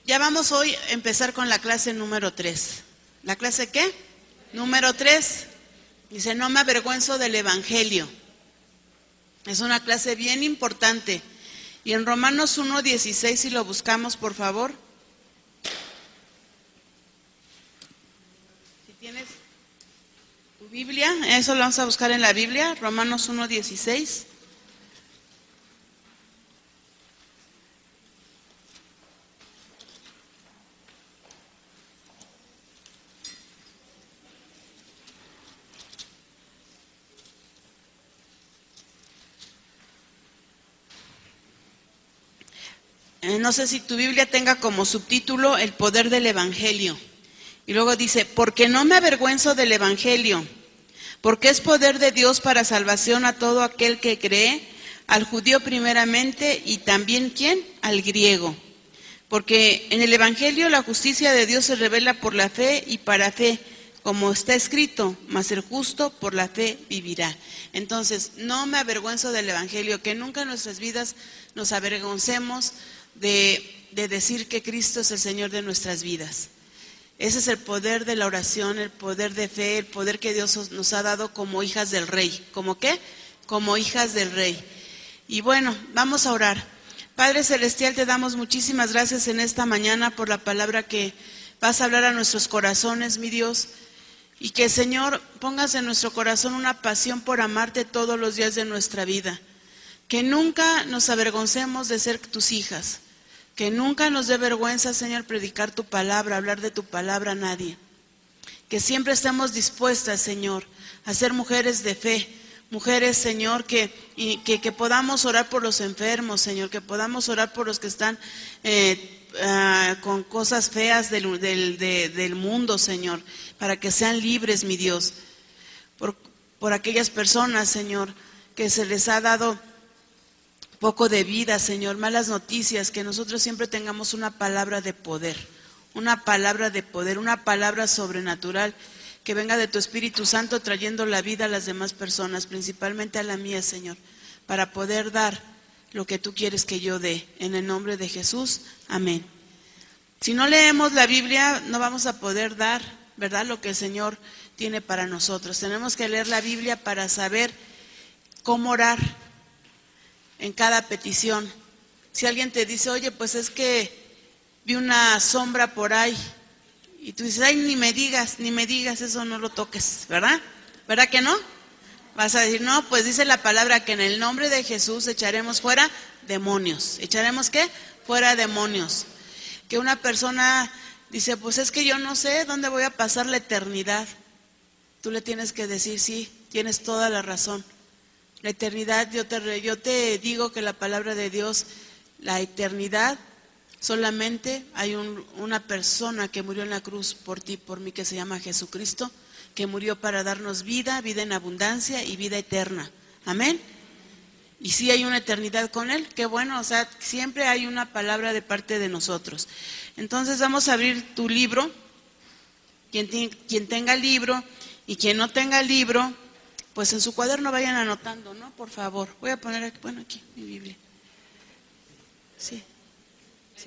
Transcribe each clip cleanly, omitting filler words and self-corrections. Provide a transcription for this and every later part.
Ya vamos hoy a empezar con la clase número 3. ¿La clase qué? Número 3. Dice, no me avergüenzo del Evangelio. Es una clase bien importante. Y en Romanos 1:16, si lo buscamos, por favor. Si tienes tu Biblia, eso lo vamos a buscar en la Biblia, Romanos 1:16. No sé si tu Biblia tenga como subtítulo el poder del Evangelio. Y luego dice, porque no me avergüenzo del Evangelio, porque es poder de Dios para salvación a todo aquel que cree, al judío primeramente y también ¿quién? Al griego. Porque en el Evangelio la justicia de Dios se revela por la fe y para fe, como está escrito, mas el justo por la fe vivirá. Entonces, no me avergüenzo del Evangelio, que nunca en nuestras vidas nos avergoncemos de decir que Cristo es el Señor de nuestras vidas. Ese es el poder de la oración, el poder de fe, el poder que Dios nos ha dado como hijas del Rey. ¿Cómo qué? Como hijas del Rey. Y bueno, vamos a orar. Padre Celestial, te damos muchísimas gracias en esta mañana por la palabra que vas a hablar a nuestros corazones, mi Dios. Y que, Señor, pongas en nuestro corazón una pasión por amarte todos los días de nuestra vida. Que nunca nos avergoncemos de ser tus hijas. Que nunca nos dé vergüenza, Señor, predicar tu palabra, hablar de tu palabra a nadie. Que siempre estemos dispuestas, Señor, a ser mujeres de fe. Mujeres, Señor, que podamos orar por los enfermos, Señor. Que podamos orar por los que están con cosas feas del mundo, Señor. Para que sean libres, mi Dios. Por aquellas personas, Señor, que se les ha dado poco de vida, Señor, malas noticias, que nosotros siempre tengamos una palabra de poder, una palabra sobrenatural, que venga de tu Espíritu Santo trayendo la vida a las demás personas, principalmente a la mía, Señor, para poder dar lo que tú quieres que yo dé, en el nombre de Jesús, amén. Si no leemos la Biblia, no vamos a poder dar, ¿verdad?, lo que el Señor tiene para nosotros. Tenemos que leer la Biblia para saber cómo orar en cada petición. Si alguien te dice, oye, pues es que vi una sombra por ahí, y tú dices, ay, ni me digas, eso no lo toques, ¿verdad? ¿Verdad que no? Vas a decir, no, pues dice la palabra que en el nombre de Jesús echaremos fuera demonios. ¿Echaremos qué? Fuera demonios. Que una persona dice, pues es que yo no sé dónde voy a pasar la eternidad. Tú le tienes que decir, sí, tienes toda la razón. La eternidad, yo te digo que la palabra de Dios, la eternidad, solamente hay una persona que murió en la cruz por ti, por mí, que se llama Jesucristo, que murió para darnos vida, vida en abundancia y vida eterna. Amén. Y sí hay una eternidad con Él, qué bueno, o sea, siempre hay una palabra de parte de nosotros. Entonces vamos a abrir tu libro, quien tenga libro y quien no tenga libro, pues en su cuaderno vayan anotando, ¿no? Por favor. Voy a poner aquí, bueno, aquí mi Biblia. Sí. Por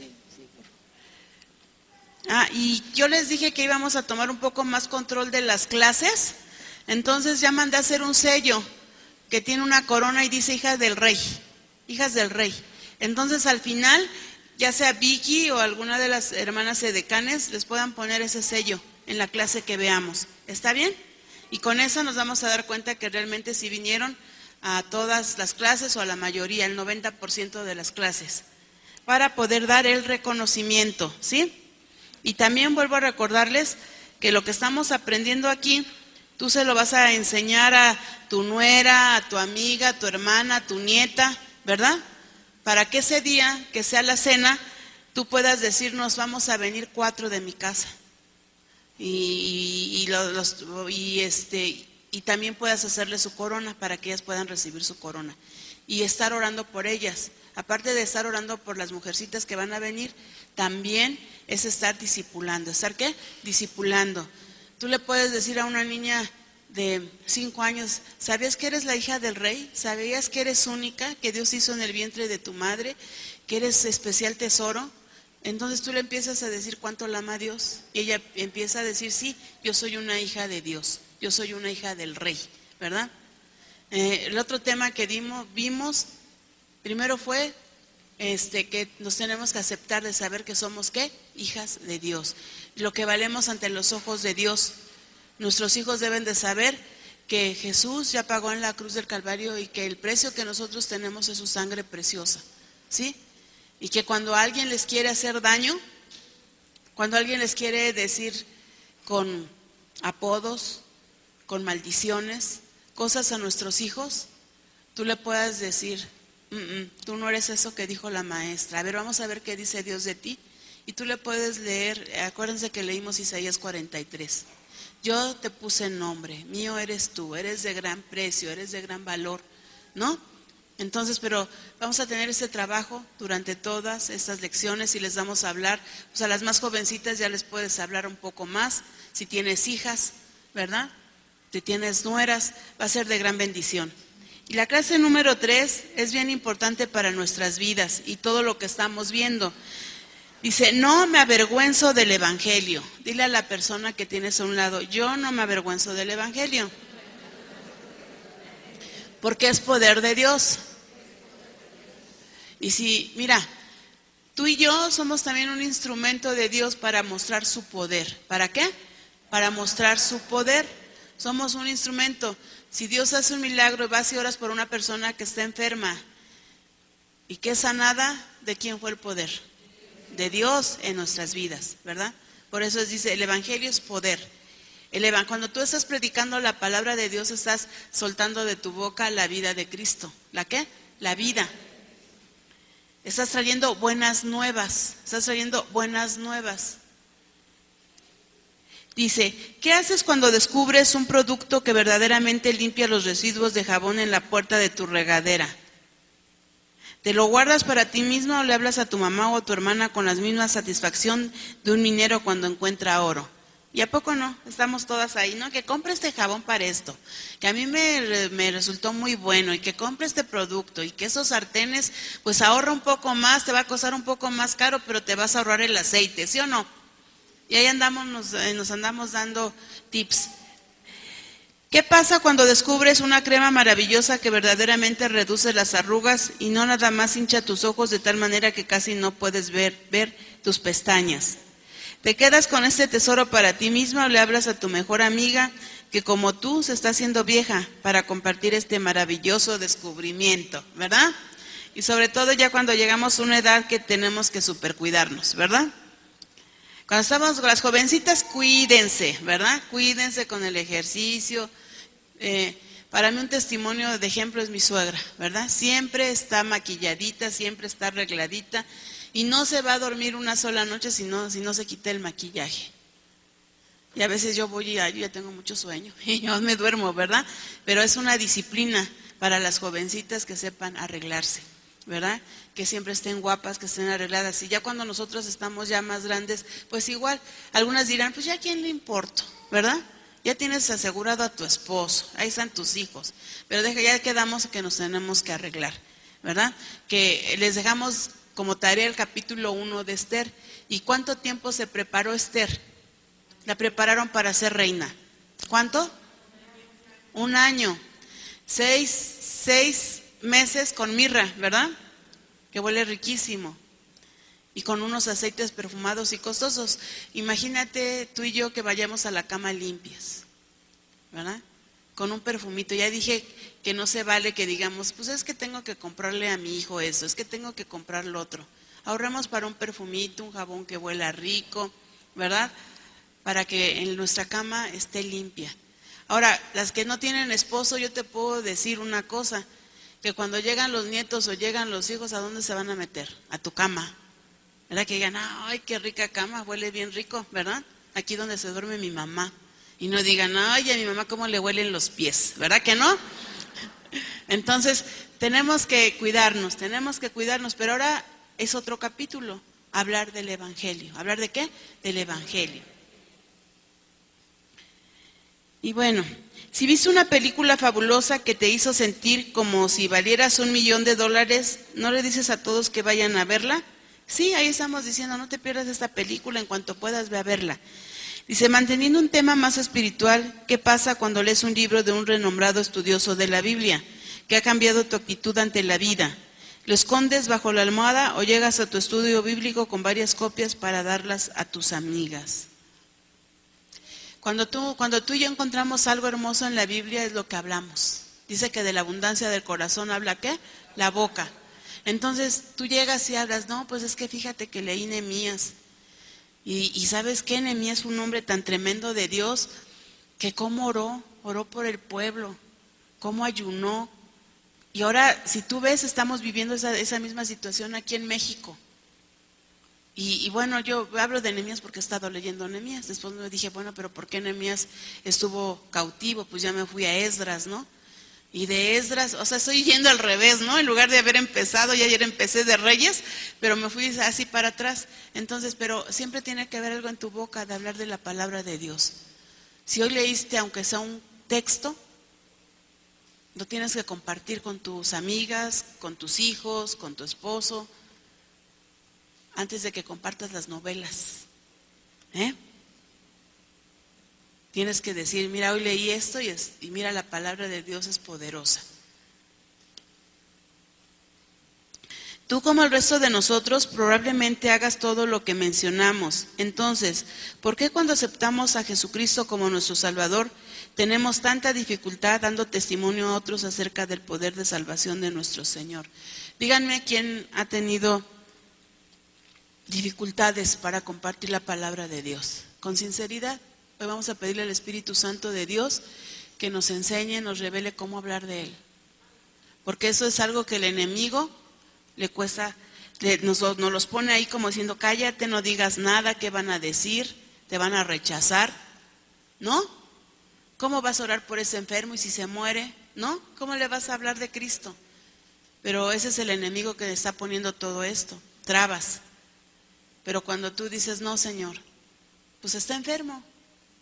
favor. Y yo les dije que íbamos a tomar un poco más control de las clases. Entonces ya mandé a hacer un sello que tiene una corona y dice hijas del rey. Hijas del rey. Entonces al final, ya sea Vicky o alguna de las hermanas edecanes, les puedan poner ese sello en la clase que veamos. ¿Está bien? Y con eso nos vamos a dar cuenta que realmente sí vinieron a todas las clases o a la mayoría, el 90% de las clases, para poder dar el reconocimiento, ¿sí? Y también vuelvo a recordarles que lo que estamos aprendiendo aquí, tú se lo vas a enseñar a tu nuera, a tu amiga, a tu hermana, a tu nieta, ¿verdad? Para que ese día, que sea la cena, tú puedas decirnos, vamos a venir 4 de mi casa. Y también puedas hacerle su corona para que ellas puedan recibir su corona y estar orando por ellas. Aparte de estar orando por las mujercitas que van a venir, también es estar discipulando. ¿Estar qué? Discipulando. Tú le puedes decir a una niña de 5 años, ¿sabías que eres la hija del rey? ¿Sabías que eres única, que Dios hizo en el vientre de tu madre, que eres especial tesoro? Entonces tú le empiezas a decir cuánto la ama a Dios y ella empieza a decir, sí, yo soy una hija de Dios, yo soy una hija del Rey, ¿verdad? El otro tema que vimos, primero fue que nos tenemos que aceptar de saber que somos, ¿qué? Hijas de Dios, lo que valemos ante los ojos de Dios. Nuestros hijos deben de saber que Jesús ya pagó en la cruz del Calvario y que el precio que nosotros tenemos es su sangre preciosa, ¿sí? Y que cuando alguien les quiere hacer daño, cuando alguien les quiere decir con apodos, con maldiciones, cosas a nuestros hijos, tú le puedas decir, tú no eres eso que dijo la maestra. A ver, vamos a ver qué dice Dios de ti. Y tú le puedes leer, acuérdense que leímos Isaías 43. Yo te puse nombre, mío eres tú, eres de gran precio, eres de gran valor, ¿no? Entonces, pero vamos a tener este trabajo durante todas estas lecciones y les vamos a hablar, pues a las más jovencitas ya les puedes hablar un poco más, si tienes hijas, ¿verdad? Si tienes nueras, va a ser de gran bendición. Y la clase número 3 es bien importante para nuestras vidas y todo lo que estamos viendo. Dice, no me avergüenzo del Evangelio. Dile a la persona que tienes a un lado, yo no me avergüenzo del Evangelio. Porque es poder de Dios. Y si, mira, tú y yo somos también un instrumento de Dios para mostrar su poder. ¿Para qué? Para mostrar su poder. Somos un instrumento. Si Dios hace un milagro y vas y oras por una persona que está enferma y que es sanada, ¿de quién fue el poder? De Dios en nuestras vidas, ¿verdad? Por eso dice, el Evangelio es poder. Cuando tú estás predicando la palabra de Dios, estás soltando de tu boca la vida de Cristo. ¿La qué? La vida. Estás trayendo buenas nuevas. Estás trayendo buenas nuevas. Dice, ¿qué haces cuando descubres un producto que verdaderamente limpia los residuos de jabón en la puerta de tu regadera? ¿Te lo guardas para ti mismo o le hablas a tu mamá o a tu hermana con la misma satisfacción de un minero cuando encuentra oro? ¿Y a poco no? Estamos todas ahí, ¿no? Que compre este jabón para esto, que a mí me resultó muy bueno, y que compre este producto, y que esos sartenes, pues ahorra un poco más, te va a costar un poco más caro, pero te vas a ahorrar el aceite, ¿sí o no? Y ahí andamos, nos andamos dando tips. ¿Qué pasa cuando descubres una crema maravillosa que verdaderamente reduce las arrugas y no nada más hincha tus ojos de tal manera que casi no puedes ver tus pestañas? ¿Te quedas con este tesoro para ti misma o le hablas a tu mejor amiga que como tú se está haciendo vieja para compartir este maravilloso descubrimiento, ¿verdad? Y sobre todo ya cuando llegamos a una edad que tenemos que supercuidarnos, ¿verdad? Cuando estamos con las jovencitas, cuídense, ¿verdad? Cuídense con el ejercicio. Para mí un testimonio de ejemplo es mi suegra, ¿verdad? Siempre está maquilladita, siempre está arregladita y no se va a dormir una sola noche si no se quita el maquillaje. Y a veces yo voy y yo ya tengo mucho sueño y yo me duermo, ¿verdad? Pero es una disciplina para las jovencitas que sepan arreglarse, ¿verdad? Que siempre estén guapas, que estén arregladas. Y ya cuando nosotros estamos ya más grandes, pues igual, algunas dirán, pues ya a quién le importa, ¿verdad? Ya tienes asegurado a tu esposo, ahí están tus hijos, pero ya quedamos que nos tenemos que arreglar, ¿verdad? Que les dejamos como tarea el capítulo 1 de Esther. ¿Y cuánto tiempo se preparó Esther? La prepararon para ser reina. ¿Cuánto? 1 año. 6 meses con mirra, ¿verdad? Que huele riquísimo. Y con unos aceites perfumados y costosos. Imagínate tú y yo que vayamos a la cama limpias, ¿verdad? Con un perfumito. Ya dije que no se vale que digamos, pues es que tengo que comprarle a mi hijo eso, es que tengo que comprar lo otro. Ahorremos para un perfumito, un jabón que huela rico, ¿verdad? Para que en nuestra cama esté limpia. Ahora, las que no tienen esposo, yo te puedo decir una cosa, que cuando llegan los nietos o llegan los hijos, ¿a dónde se van a meter? A tu cama, ¿verdad? Que digan, ay, qué rica cama, huele bien rico, ¿verdad? Aquí donde se duerme mi mamá. Y no digan, ay, a mi mamá cómo le huelen los pies, ¿verdad que no? Entonces, tenemos que cuidarnos, pero ahora es otro capítulo, hablar del Evangelio. ¿Hablar de qué? Del Evangelio. Y bueno, si viste una película fabulosa que te hizo sentir como si valieras $1 millón, ¿no le dices a todos que vayan a verla? Sí, ahí estamos diciendo, no te pierdas esta película, en cuanto puedas ve a verla. Dice, manteniendo un tema más espiritual, ¿qué pasa cuando lees un libro de un renombrado estudioso de la Biblia, que ha cambiado tu actitud ante la vida? ¿Lo escondes bajo la almohada o llegas a tu estudio bíblico con varias copias para darlas a tus amigas? Cuando tú y yo encontramos algo hermoso en la Biblia es lo que hablamos. Dice que de la abundancia del corazón habla ¿qué? La boca. Entonces tú llegas y hablas, no, pues es que fíjate que leí Nehemías. Y ¿sabes qué? Nehemías fue un hombre tan tremendo de Dios que cómo oró por el pueblo, cómo ayunó. Y ahora, si tú ves, estamos viviendo esa misma situación aquí en México. Y bueno, yo hablo de Nehemías porque he estado leyendo Nehemías. Después me dije, bueno, pero ¿por qué Nehemías estuvo cautivo? Pues ya me fui a Esdras, ¿no? Y de Esdras, o sea, estoy yendo al revés, ¿no? En lugar de haber empezado, ya ayer empecé de Reyes, pero me fui así para atrás. Entonces, pero siempre tiene que haber algo en tu boca de hablar de la palabra de Dios. Si hoy leíste, aunque sea un texto, lo tienes que compartir con tus amigas, con tus hijos, con tu esposo, antes de que compartas las novelas. Tienes que decir, mira, hoy leí esto y mira, la palabra de Dios es poderosa. Tú, como el resto de nosotros, probablemente hagas todo lo que mencionamos. Entonces, ¿por qué cuando aceptamos a Jesucristo como nuestro Salvador, tenemos tanta dificultad dando testimonio a otros acerca del poder de salvación de nuestro Señor? Díganme quién ha tenido dificultades para compartir la palabra de Dios. Con sinceridad, hoy vamos a pedirle al Espíritu Santo de Dios que nos enseñe, nos revele cómo hablar de Él. Porque eso es algo que el enemigo le cuesta, nos los pone ahí como diciendo, cállate, no digas nada, ¿qué van a decir? Te van a rechazar, ¿no? ¿Cómo vas a orar por ese enfermo y si se muere? ¿No? ¿Cómo le vas a hablar de Cristo? Pero ese es el enemigo que está poniendo todo esto, trabas. Pero cuando tú dices, no, Señor, pues está enfermo,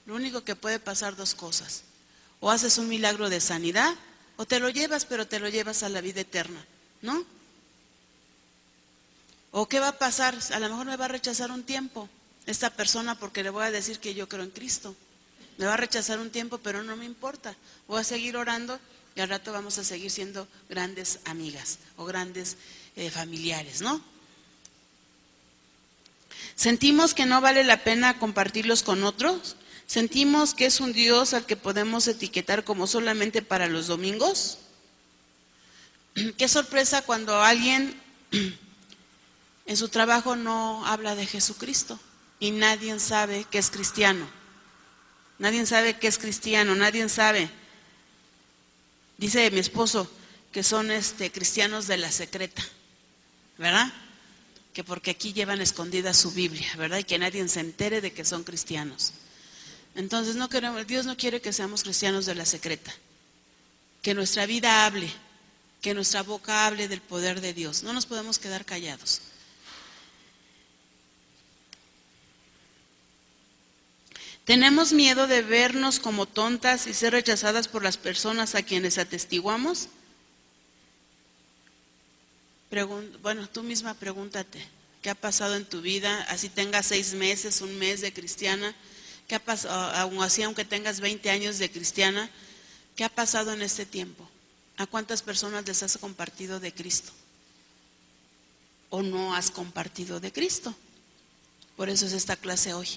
lo único que puede pasar dos cosas. O haces un milagro de sanidad, o te lo llevas, pero te lo llevas a la vida eterna, ¿no? ¿O qué va a pasar? A lo mejor me va a rechazar un tiempo esta persona porque le voy a decir que yo creo en Cristo. Me va a rechazar un tiempo, pero no me importa. Voy a seguir orando y al rato vamos a seguir siendo grandes amigas o grandes familiares, ¿no? ¿Sentimos que no vale la pena compartirlos con otros? ¿Sentimos que es un Dios al que podemos etiquetar como solamente para los domingos? Qué sorpresa cuando alguien en su trabajo no habla de Jesucristo y nadie sabe que es cristiano. Nadie sabe que es cristiano, nadie sabe. Dice mi esposo que son cristianos de la secreta, ¿verdad? Que porque aquí llevan escondida su Biblia, ¿verdad? Y que nadie se entere de que son cristianos. Entonces Dios no quiere que seamos cristianos de la secreta. Que nuestra vida hable, que nuestra boca hable del poder de Dios. No nos podemos quedar callados. ¿Tenemos miedo de vernos como tontas y ser rechazadas por las personas a quienes atestiguamos? Bueno, tú misma pregúntate, ¿qué ha pasado en tu vida? Así tengas 6 meses, 1 mes de cristiana, ¿qué ha pasado? Aunque tengas 20 años de cristiana, ¿qué ha pasado en este tiempo? ¿A cuántas personas les has compartido de Cristo? ¿O no has compartido de Cristo? Por eso es esta clase hoy.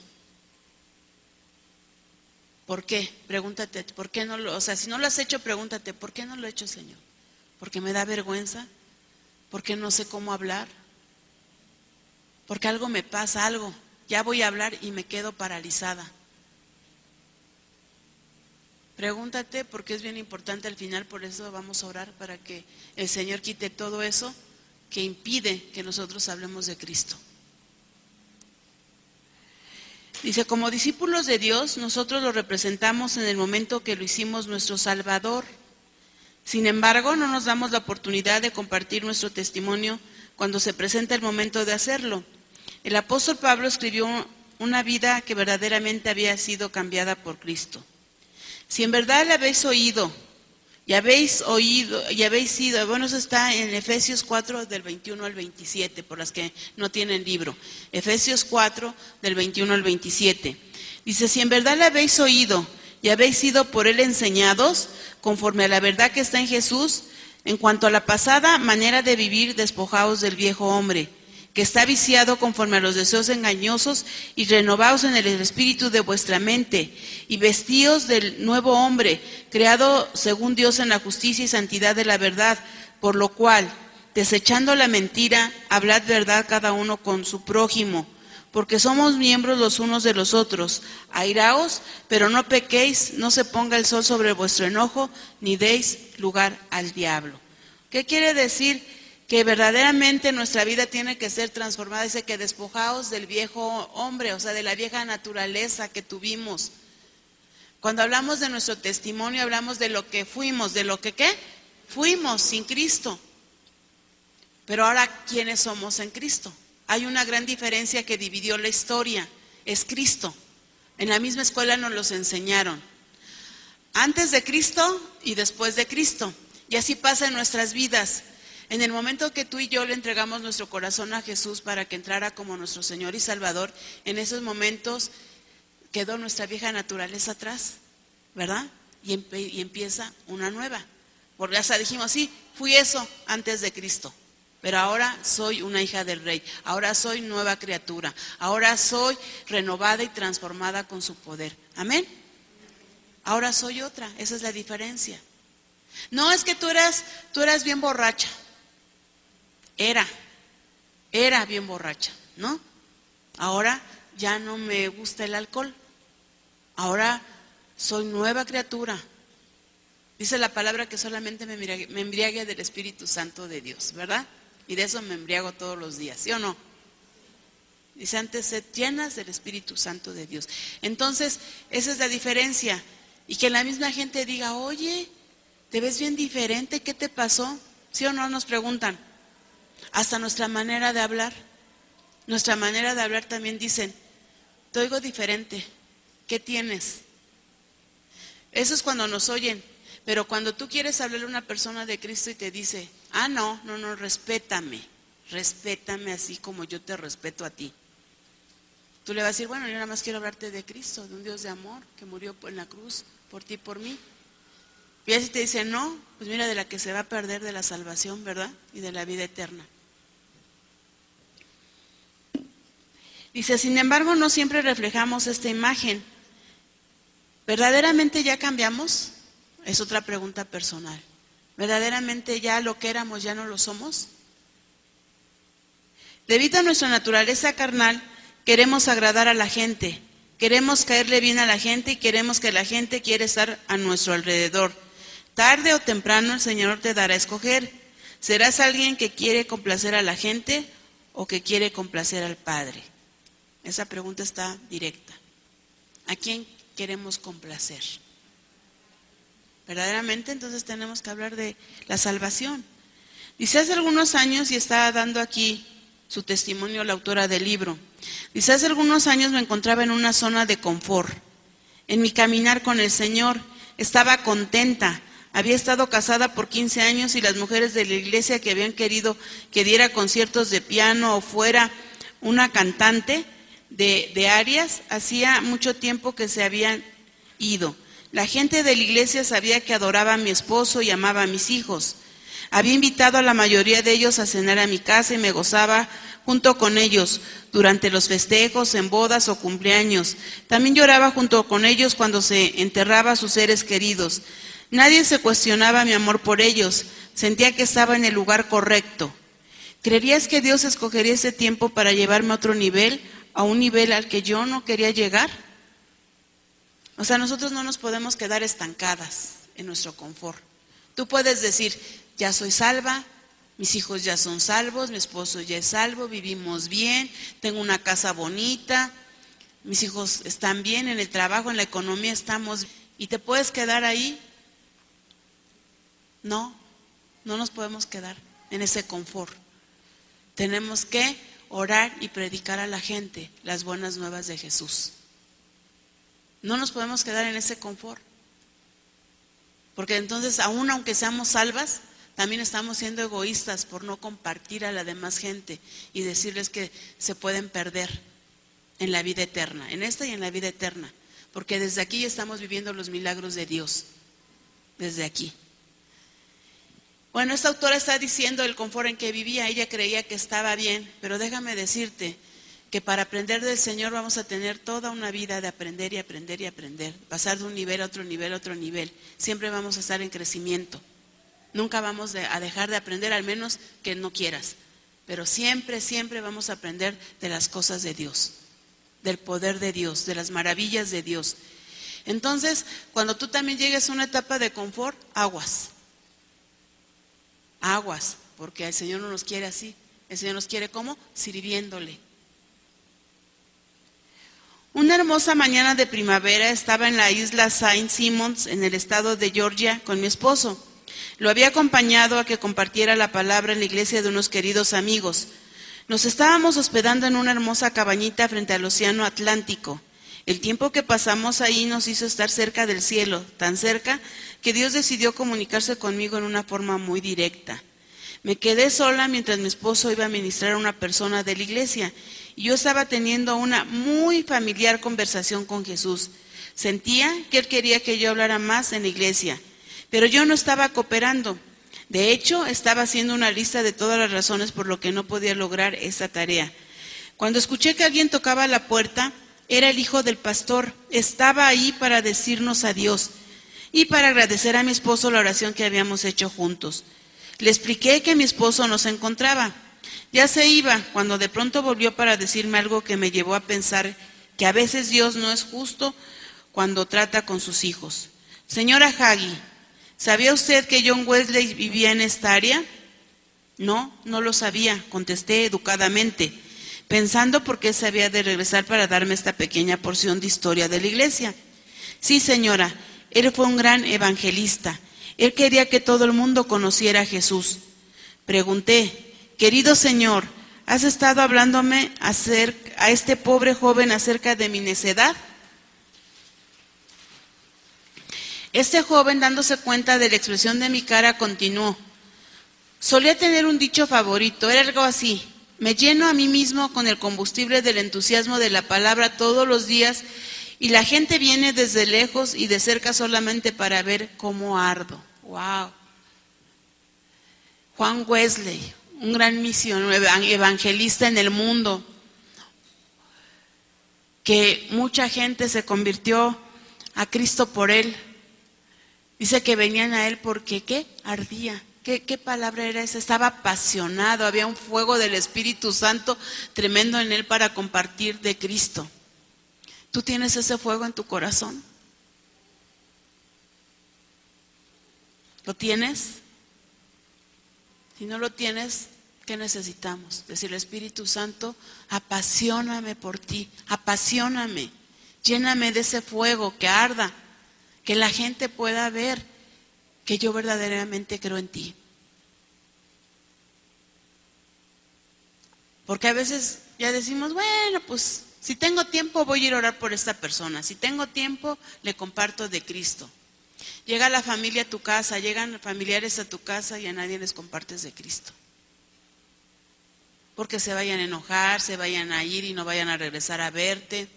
¿Por qué? Pregúntate, ¿por qué no lo? Si no lo has hecho, pregúntate, ¿por qué no lo he hecho, Señor? ¿Porque me da vergüenza? ¿Porque no sé cómo hablar? Porque algo me pasa, algo. Ya voy a hablar y me quedo paralizada. Pregúntate, porque es bien importante al final, por eso vamos a orar para que el Señor quite todo eso que impide que nosotros hablemos de Cristo. Dice, como discípulos de Dios, nosotros lo representamos en el momento que lo hicimos nuestro Salvador. Sin embargo, no nos damos la oportunidad de compartir nuestro testimonio cuando se presenta el momento de hacerlo. El apóstol Pablo escribió una vida que verdaderamente había sido cambiada por Cristo. Si en verdad le habéis oído y habéis oído, y habéis sido, bueno, eso está en Efesios 4, del 21 al 27, por las que no tienen libro. Efesios 4, del 21 al 27. Dice, si en verdad le habéis oído y habéis sido por él enseñados, conforme a la verdad que está en Jesús, en cuanto a la pasada manera de vivir, despojaos del viejo hombre, que está viciado conforme a los deseos engañosos, y renovaos en el espíritu de vuestra mente, y vestíos del nuevo hombre, creado según Dios en la justicia y santidad de la verdad, por lo cual, desechando la mentira, hablad verdad cada uno con su prójimo, porque somos miembros los unos de los otros. Airaos, pero no pequéis, no se ponga el sol sobre vuestro enojo, ni deis lugar al diablo. ¿Qué quiere decir? Que verdaderamente nuestra vida tiene que ser transformada. Dice que despojaos del viejo hombre, o sea, de la vieja naturaleza que tuvimos. Cuando hablamos de nuestro testimonio, hablamos de lo que fuimos, de lo que ¿qué? Fuimos sin Cristo. Pero ahora, ¿quiénes somos en Cristo? Hay una gran diferencia que dividió la historia, es Cristo. En la misma escuela nos los enseñaron. Antes de Cristo y después de Cristo. Y así pasa en nuestras vidas. En el momento que tú y yo le entregamos nuestro corazón a Jesús para que entrara como nuestro Señor y Salvador, en esos momentos quedó nuestra vieja naturaleza atrás, ¿verdad? Y empieza una nueva. Porque hasta dijimos, sí, fui eso antes de Cristo, pero ahora soy una hija del Rey, ahora soy nueva criatura, ahora soy renovada y transformada con su poder. ¿Amén? Ahora soy otra, esa es la diferencia. No es que tú eras bien borracha. Era bien borracha, ¿no? Ahora ya no me gusta el alcohol. Ahora soy nueva criatura. Dice la palabra que solamente me embriague del Espíritu Santo de Dios, ¿verdad? Y de eso me embriago todos los días, ¿sí o no? Dice antes, sed llenas del Espíritu Santo de Dios. Entonces, esa es la diferencia. Y que la misma gente diga, oye, ¿te ves bien diferente? ¿Qué te pasó? ¿Sí o no? Nos preguntan. Hasta nuestra manera de hablar. Nuestra manera de hablar también dicen, te oigo diferente. ¿Qué tienes? Eso es cuando nos oyen. Pero cuando tú quieres hablarle a una persona de Cristo y te dice, no, respétame así como yo te respeto a ti. Tú le vas a decir, bueno, yo nada más quiero hablarte de Cristo, de un Dios de amor que murió en la cruz por ti y por mí. Y así te dice, no, pues mira, de la que se va a perder de la salvación, ¿verdad? Y de la vida eterna. Dice, sin embargo, no siempre reflejamos esta imagen. ¿Verdaderamente ya cambiamos? Es otra pregunta personal. ¿Verdaderamente ya lo que éramos ya no lo somos? Debido a nuestra naturaleza carnal, queremos agradar a la gente, queremos caerle bien a la gente y queremos que la gente quiera estar a nuestro alrededor. Tarde o temprano el Señor te dará a escoger. ¿Serás alguien que quiere complacer a la gente o que quiere complacer al Padre? Esa pregunta está directa. ¿A quién queremos complacer? Verdaderamente, entonces tenemos que hablar de la salvación. Dice hace algunos años, y está dando aquí su testimonio la autora del libro, dice hace algunos años me encontraba en una zona de confort. En mi caminar con el Señor estaba contenta. Había estado casada por 15 años y las mujeres de la iglesia que habían querido que diera conciertos de piano o fuera una cantante de arias, hacía mucho tiempo que se habían ido. La gente de la iglesia sabía que adoraba a mi esposo y amaba a mis hijos. Había invitado a la mayoría de ellos a cenar a mi casa y me gozaba junto con ellos durante los festejos, en bodas o cumpleaños. También lloraba junto con ellos cuando se enterraba a sus seres queridos. Nadie se cuestionaba mi amor por ellos. Sentía que estaba en el lugar correcto. ¿Creerías que Dios escogería ese tiempo para llevarme a otro nivel, a un nivel al que yo no quería llegar? O sea, nosotros no nos podemos quedar estancadas en nuestro confort. Tú puedes decir, ya soy salva, mis hijos ya son salvos, mi esposo ya es salvo, vivimos bien, tengo una casa bonita, mis hijos están bien, en el trabajo, en la economía estamos, y te puedes quedar ahí. No nos podemos quedar en ese confort. Tenemos que orar y predicar a la gente las buenas nuevas de Jesús. No nos podemos quedar en ese confort. Porque entonces, aún aunque seamos salvas, también estamos siendo egoístas por no compartir a la demás gente y decirles que se pueden perder en la vida eterna, en esta y en la vida eterna. Porque desde aquí ya estamos viviendo los milagros de Dios, desde aquí. Bueno, esta autora está diciendo el confort en que vivía, ella creía que estaba bien, pero déjame decirte que para aprender del Señor vamos a tener toda una vida de aprender y aprender y aprender, pasar de un nivel a otro nivel a otro nivel. Siempre vamos a estar en crecimiento, nunca vamos a dejar de aprender, al menos que no quieras, pero siempre, siempre vamos a aprender de las cosas de Dios, del poder de Dios, de las maravillas de Dios. Entonces, cuando tú también llegues a una etapa de confort, aguas, porque el Señor no nos quiere así. El Señor nos quiere ¿cómo? Sirviéndole. Una hermosa mañana de primavera estaba en la isla Saint Simons, en el estado de Georgia, con mi esposo. Lo había acompañado a que compartiera la palabra en la iglesia de unos queridos amigos. Nos estábamos hospedando en una hermosa cabañita frente al océano Atlántico. El tiempo que pasamos ahí nos hizo estar cerca del cielo, tan cerca que Dios decidió comunicarse conmigo en una forma muy directa. Me quedé sola mientras mi esposo iba a ministrar a una persona de la iglesia y yo estaba teniendo una muy familiar conversación con Jesús. Sentía que Él quería que yo hablara más en la iglesia, pero yo no estaba cooperando. De hecho, estaba haciendo una lista de todas las razones por lo que no podía lograr esa tarea. Cuando escuché que alguien tocaba la puerta, era el hijo del pastor. Estaba ahí para decirnos adiós y para agradecer a mi esposo la oración que habíamos hecho juntos. Le expliqué que mi esposo no se encontraba. Ya se iba, cuando de pronto volvió para decirme algo que me llevó a pensar que a veces Dios no es justo cuando trata con sus hijos. Señora Hagee, ¿sabía usted que John Wesley vivía en esta área? No, no lo sabía, contesté educadamente, pensando por qué se había de regresar para darme esta pequeña porción de historia de la iglesia. Sí, señora, él fue un gran evangelista. Él quería que todo el mundo conociera a Jesús. Pregunté, querido Señor, ¿has estado hablándome a este pobre joven acerca de mi necedad? Este joven, dándose cuenta de la expresión de mi cara, continuó. Solía tener un dicho favorito, era algo así: me lleno a mí mismo con el combustible del entusiasmo de la palabra todos los días y la gente viene desde lejos y de cerca solamente para ver cómo ardo. Wow. Juan Wesley, un gran misionero, evangelista en el mundo, que mucha gente se convirtió a Cristo por él. Dice que venían a él porque ¿qué? Ardía. ¿Qué palabra era esa? Estaba apasionado, había un fuego del Espíritu Santo tremendo en él para compartir de Cristo. ¿Tú tienes ese fuego en tu corazón? ¿Lo tienes? Si no lo tienes, ¿qué necesitamos? Decirle, Espíritu Santo, apasioname por ti, apasioname, lléname de ese fuego que arda, que la gente pueda ver que yo verdaderamente creo en ti. Porque a veces ya decimos, bueno, pues si tengo tiempo voy a ir a orar por esta persona, si tengo tiempo le comparto de Cristo. Llega la familia a tu casa, llegan familiares a tu casa y a nadie les compartes de Cristo. Porque se vayan a enojar, se vayan a ir y no vayan a regresar a verte.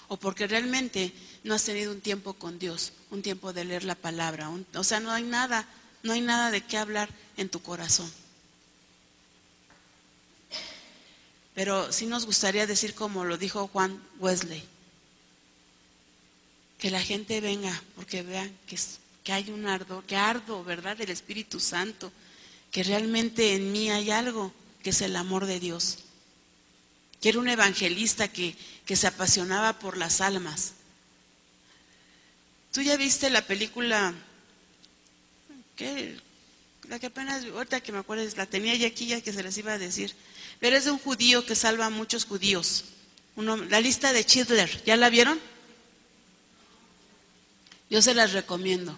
O porque realmente no has tenido un tiempo con Dios, un tiempo de leer la palabra. O sea, no hay nada de qué hablar en tu corazón. Pero sí nos gustaría decir como lo dijo Juan Wesley, que la gente venga porque vean que hay un ardor, que ardo, ¿verdad?, del Espíritu Santo, que realmente en mí hay algo que es el amor de Dios. Que era un evangelista que se apasionaba por las almas. ¿Tú ya viste la película? La que apenas, ahorita que me acuerdo, la tenía ya aquí, ya que se les iba a decir. Pero es de un judío que salva a muchos judíos. La lista de Schindler, ¿ya la vieron? Yo se las recomiendo.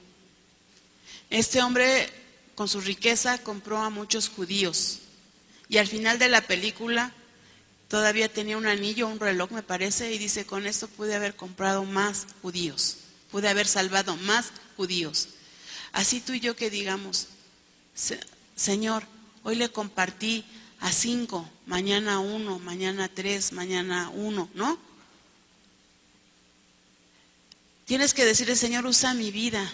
Este hombre, con su riqueza, compró a muchos judíos. Y al final de la película, todavía tenía un anillo, un reloj, me parece, y dice, con esto pude haber comprado más judíos. Pude haber salvado más judíos. Así tú y yo que digamos, Señor, hoy le compartí a 5, mañana 1, mañana 3, mañana 1, ¿no? Tienes que decirle, Señor, usa mi vida.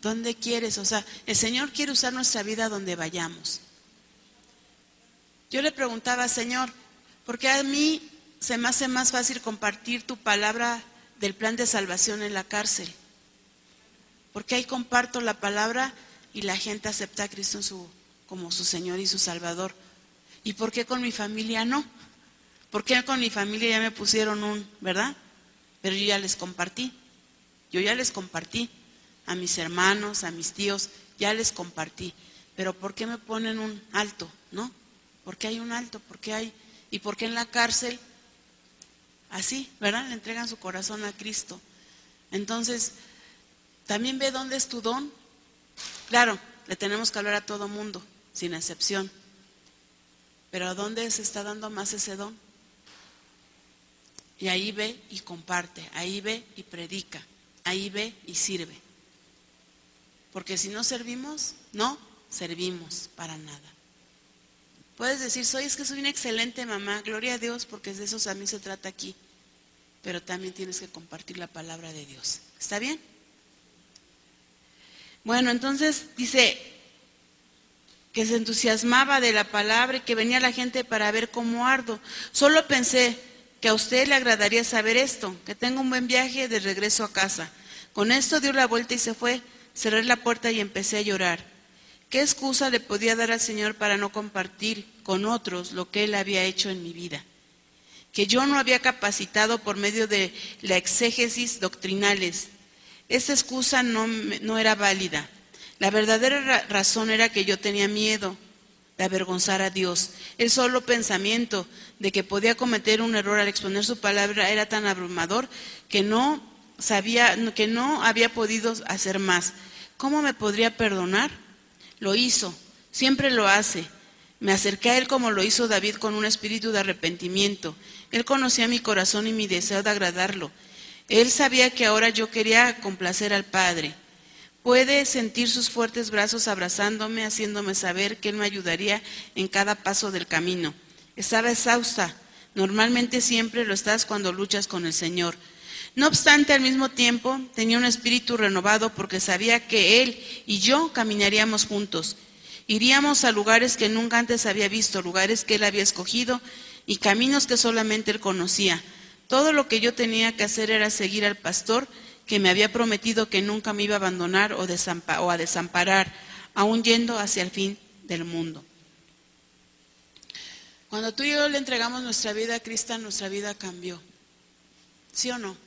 ¿Dónde quieres? O sea, el Señor quiere usar nuestra vida donde vayamos. Yo le preguntaba, Señor, ¿por qué a mí se me hace más fácil compartir tu palabra del plan de salvación en la cárcel? Porque ahí comparto la palabra y la gente acepta a Cristo como su Señor y su Salvador. ¿Y por qué con mi familia no? ¿Por qué con mi familia ya me pusieron verdad? Pero yo ya les compartí. Yo ya les compartí a mis hermanos, a mis tíos, ya les compartí. Pero ¿por qué me ponen un alto? ¿No? ¿Por qué hay un alto? ¿Por qué hay? ¿Y por qué en la cárcel? Así, ¿verdad? Le entregan su corazón a Cristo. Entonces, también ve dónde es tu don. Claro, le tenemos que hablar a todo mundo, sin excepción. Pero ¿a dónde se está dando más ese don? Y ahí ve y comparte, ahí ve y predica, ahí ve y sirve. Porque si no servimos, no servimos para nada. Puedes decir, es que soy una excelente mamá, gloria a Dios, porque de eso a mí se trata aquí. Pero también tienes que compartir la palabra de Dios. ¿Está bien? Bueno, entonces dice que se entusiasmaba de la palabra y que venía la gente para ver cómo ardo. Solo pensé que a usted le agradaría saber esto, que tengo un buen viaje de regreso a casa. Con esto dio la vuelta y se fue. Cerré la puerta y empecé a llorar. ¿Qué excusa le podía dar al Señor para no compartir con otros lo que Él había hecho en mi vida? Que yo no había capacitado por medio de la exégesis doctrinales. Esa excusa no era válida. La verdadera razón era que yo tenía miedo de avergonzar a Dios. El solo pensamiento de que podía cometer un error al exponer su palabra era tan abrumador que no había podido hacer más. ¿Cómo me podría perdonar? Lo hizo, siempre lo hace. Me acerqué a Él como lo hizo David con un espíritu de arrepentimiento. Él conocía mi corazón y mi deseo de agradarlo. Él sabía que ahora yo quería complacer al Padre. Puede sentir sus fuertes brazos abrazándome, haciéndome saber que Él me ayudaría en cada paso del camino. Estaba exhausta. Normalmente siempre lo estás cuando luchas con el Señor. No obstante, al mismo tiempo, tenía un espíritu renovado porque sabía que Él y yo caminaríamos juntos. Iríamos a lugares que nunca antes había visto, lugares que Él había escogido y caminos que solamente Él conocía. Todo lo que yo tenía que hacer era seguir al pastor que me había prometido que nunca me iba a abandonar o a desamparar, aún yendo hacia el fin del mundo. Cuando tú y yo le entregamos nuestra vida a Cristo, nuestra vida cambió. ¿Sí o no?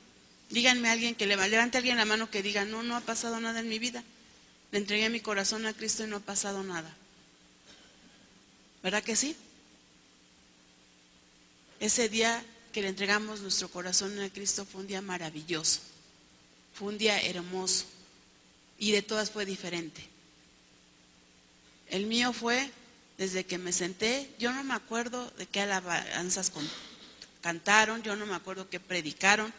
Díganme a alguien levante a alguien la mano que diga, no ha pasado nada en mi vida. Le entregué mi corazón a Cristo y no ha pasado nada. ¿Verdad que sí? Ese día que le entregamos nuestro corazón a Cristo fue un día maravilloso. Fue un día hermoso. Y de todas fue diferente. El mío fue desde que me senté, yo no me acuerdo de qué alabanzas cantaron, yo no me acuerdo qué predicaron.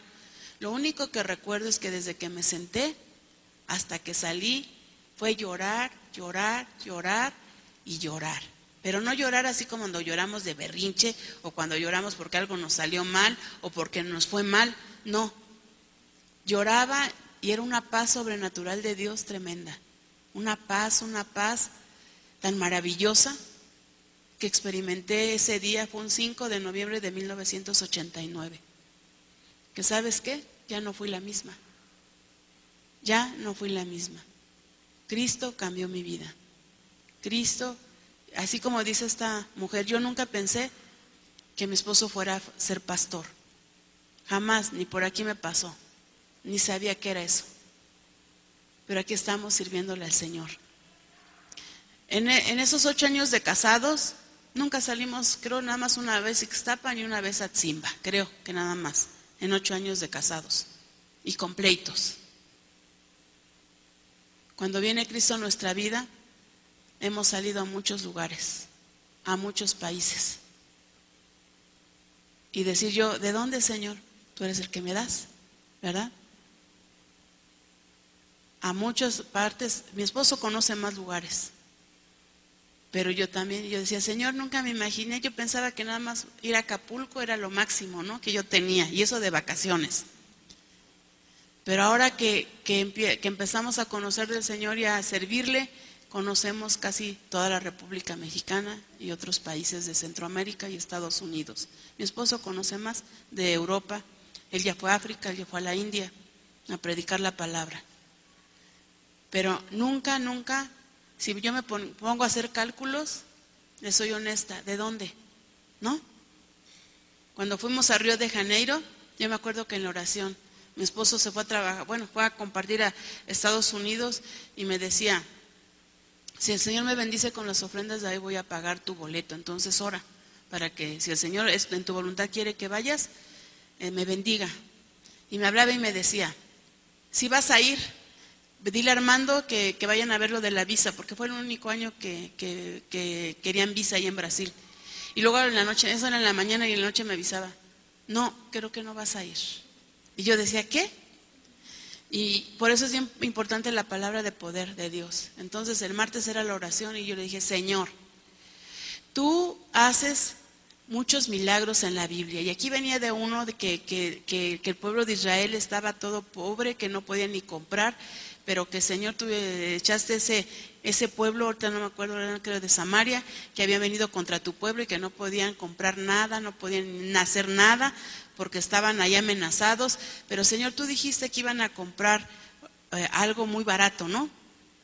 Lo único que recuerdo es que desde que me senté hasta que salí fue llorar, llorar, llorar y llorar. Pero no llorar así como cuando lloramos de berrinche o cuando lloramos porque algo nos salió mal o porque nos fue mal. No, lloraba y era una paz sobrenatural de Dios tremenda. Una paz tan maravillosa que experimenté ese día. Fue un 5 de noviembre de 1989. ¿Que sabes qué? Ya no fui la misma. Ya no fui la misma. Cristo cambió mi vida. Cristo, así como dice esta mujer, yo nunca pensé que mi esposo fuera a ser pastor. Jamás, ni por aquí me pasó. Ni sabía qué era eso. Pero aquí estamos sirviéndole al Señor. En esos 8 años de casados, nunca salimos, creo nada más una vez a Ixtapan y una vez a Tzimba. Creo que nada más. En 8 años de casados y con pleitos. Cuando viene Cristo a nuestra vida, hemos salido a muchos lugares, a muchos países. Y decir yo, ¿de dónde, Señor? Tú eres el que me das, ¿verdad? a muchas partes. Mi esposo conoce más lugares, pero yo también, yo decía, Señor, nunca me imaginé, yo pensaba que nada más ir a Acapulco era lo máximo, ¿no?, que yo tenía, y eso de vacaciones. Pero ahora que empezamos a conocer del Señor y a servirle, conocemos casi toda la República Mexicana y otros países de Centroamérica y Estados Unidos. Mi esposo conoce más de Europa, él ya fue a África, él ya fue a la India a predicar la palabra. Pero nunca, si yo me pongo a hacer cálculos, les soy honesta, ¿de dónde? ¿No? Cuando fuimos a Río de Janeiro, yo me acuerdo que en la oración, mi esposo se fue a trabajar, fue a compartir a Estados Unidos y me decía, si el Señor me bendice con las ofrendas, de ahí voy a pagar tu boleto, entonces ora, para que si el Señor en tu voluntad quiere que vayas, me bendiga. Y me hablaba y me decía, si vas a ir, dile a Armando que vayan a ver lo de la visa, porque fue el único año que querían visa ahí en Brasil. Y luego en la noche, eso era en la mañana y en la noche me avisaba, no, creo que no vas a ir. Y yo decía, ¿qué? Y por eso es bien importante la palabra de poder de Dios. Entonces el martes era la oración y yo le dije, Señor, tú haces muchos milagros en la Biblia. Y aquí venía de uno de que el pueblo de Israel estaba todo pobre, que no podía ni comprar, pero que Señor, tú echaste ese pueblo, ahorita no me acuerdo, creo de Samaria, que habían venido contra tu pueblo y que no podían comprar nada, no podían hacer nada, porque estaban ahí amenazados. Pero Señor, tú dijiste que iban a comprar algo muy barato, ¿no?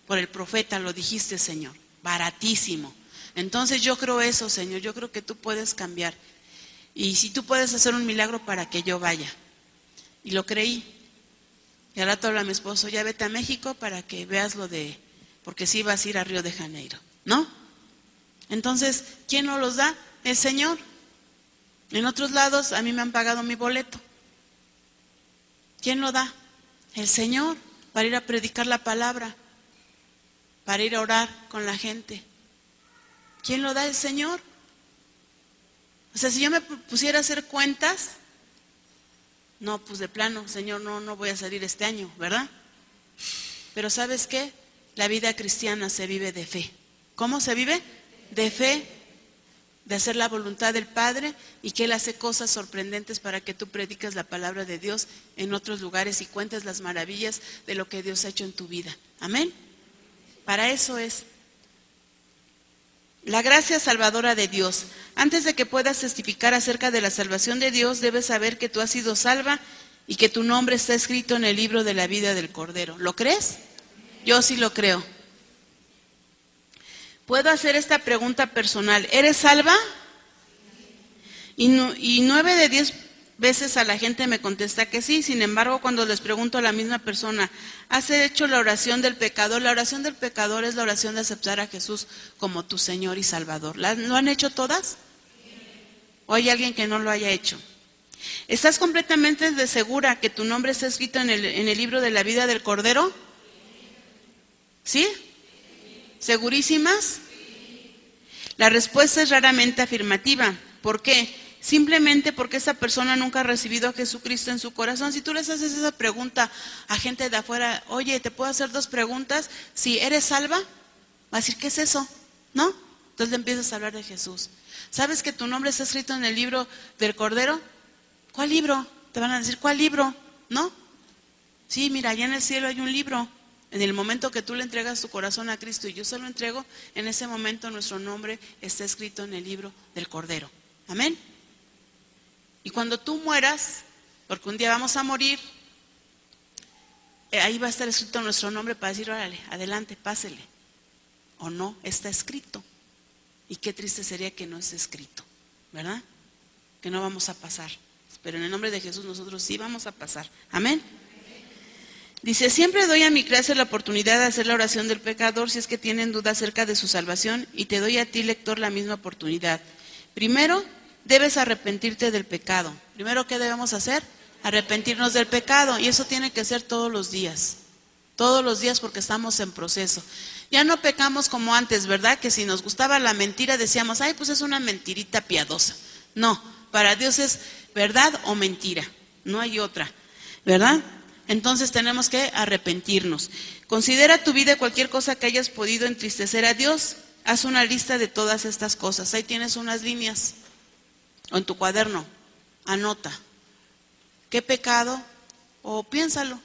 Por el profeta lo dijiste, Señor, baratísimo. Entonces yo creo eso, Señor, yo creo que tú puedes cambiar. Y si tú puedes hacer un milagro para que yo vaya. Y lo creí. Y al rato habla a mi esposo, ya vete a México para que veas lo de, porque sí vas a ir a Río de Janeiro, ¿no? Entonces, ¿quién nos los da? El Señor. En otros lados a mí me han pagado mi boleto. ¿Quién lo da? El Señor, para ir a predicar la palabra, para ir a orar con la gente. ¿Quién lo da? El Señor. O sea, si yo me pusiera a hacer cuentas, no, pues de plano, Señor, no voy a salir este año, ¿verdad? Pero ¿sabes qué? La vida cristiana se vive de fe. ¿Cómo se vive? De fe, de hacer la voluntad del Padre y que Él hace cosas sorprendentes para que tú prediques la palabra de Dios en otros lugares y cuentes las maravillas de lo que Dios ha hecho en tu vida. Amén. Para eso es. La gracia salvadora de Dios. Antes de que puedas testificar acerca de la salvación de Dios, debes saber que tú has sido salva y que tu nombre está escrito en el libro de la vida del Cordero. ¿Lo crees? Yo sí lo creo. Puedo hacer esta pregunta personal. ¿Eres salva? Y 9 de 10 veces a la gente me contesta que sí. Sin embargo, cuando les pregunto a la misma persona, ¿has hecho la oración del pecador? La oración del pecador es la oración de aceptar a Jesús como tu Señor y Salvador. ¿Lo han hecho todas? ¿O hay alguien que no lo haya hecho? ¿Estás completamente segura que tu nombre está escrito en el libro de la vida del Cordero? ¿Sí? ¿Segurísimas? La respuesta es raramente afirmativa. ¿Por qué? Simplemente porque esa persona nunca ha recibido a Jesucristo en su corazón. Si tú les haces esa pregunta a gente de afuera, oye, ¿te puedo hacer 2 preguntas? Si eres salva, va a decir, ¿qué es eso? ¿No? Entonces le empiezas a hablar de Jesús. ¿Sabes que tu nombre está escrito en el libro del Cordero? ¿Cuál libro? Te van a decir, ¿cuál libro? ¿No? Sí, mira, allá en el cielo hay un libro. En el momento que tú le entregas tu corazón a Cristo y yo se lo entrego, en ese momento nuestro nombre está escrito en el libro del Cordero. Amén. Y cuando tú mueras, porque un día vamos a morir, ahí va a estar escrito nuestro nombre para decir, órale, adelante, pásele. O no, está escrito. Y qué triste sería que no esté escrito, ¿verdad? Que no vamos a pasar. Pero en el nombre de Jesús nosotros sí vamos a pasar. Amén. Dice, siempre doy a mi clase la oportunidad de hacer la oración del pecador si es que tienen duda acerca de su salvación y te doy a ti, lector, la misma oportunidad. Primero, debes arrepentirte del pecado. Primero, ¿qué debemos hacer? Arrepentirnos del pecado. Y eso tiene que ser todos los días. Todos los días porque estamos en proceso. Ya no pecamos como antes, ¿verdad? Que si nos gustaba la mentira decíamos, ay, pues es una mentirita piadosa. No, para Dios es verdad o mentira. No hay otra, ¿verdad? entonces tenemos que arrepentirnos. Considera tu vida cualquier cosa que hayas podido entristecer a Dios. Haz una lista de todas estas cosas. Ahí tienes unas líneas. O en tu cuaderno. Anota. ¿Qué pecado? O piénsalo.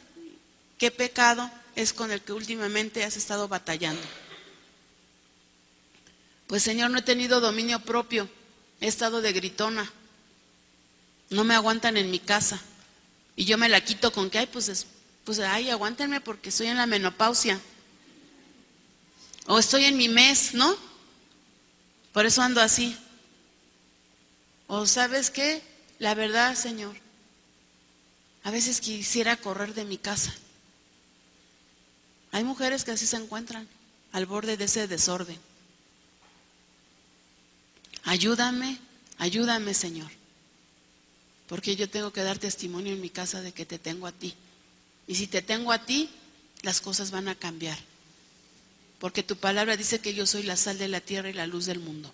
¿Qué pecado es con el que últimamente has estado batallando? Pues Señor, no he tenido dominio propio. He estado de gritona. No me aguantan en mi casa. Y yo me la quito con que, aguántenme porque estoy en la menopausia. O estoy en mi mes, ¿no? Por eso ando así. O ¿sabes qué? La verdad, Señor, a veces quisiera correr de mi casa. Hay mujeres que así se encuentran, al borde de ese desorden. Ayúdame, ayúdame, Señor. Porque yo tengo que dar testimonio en mi casa de que te tengo a ti. Y si te tengo a ti, las cosas van a cambiar. Porque tu palabra dice que yo soy la sal de la tierra y la luz del mundo.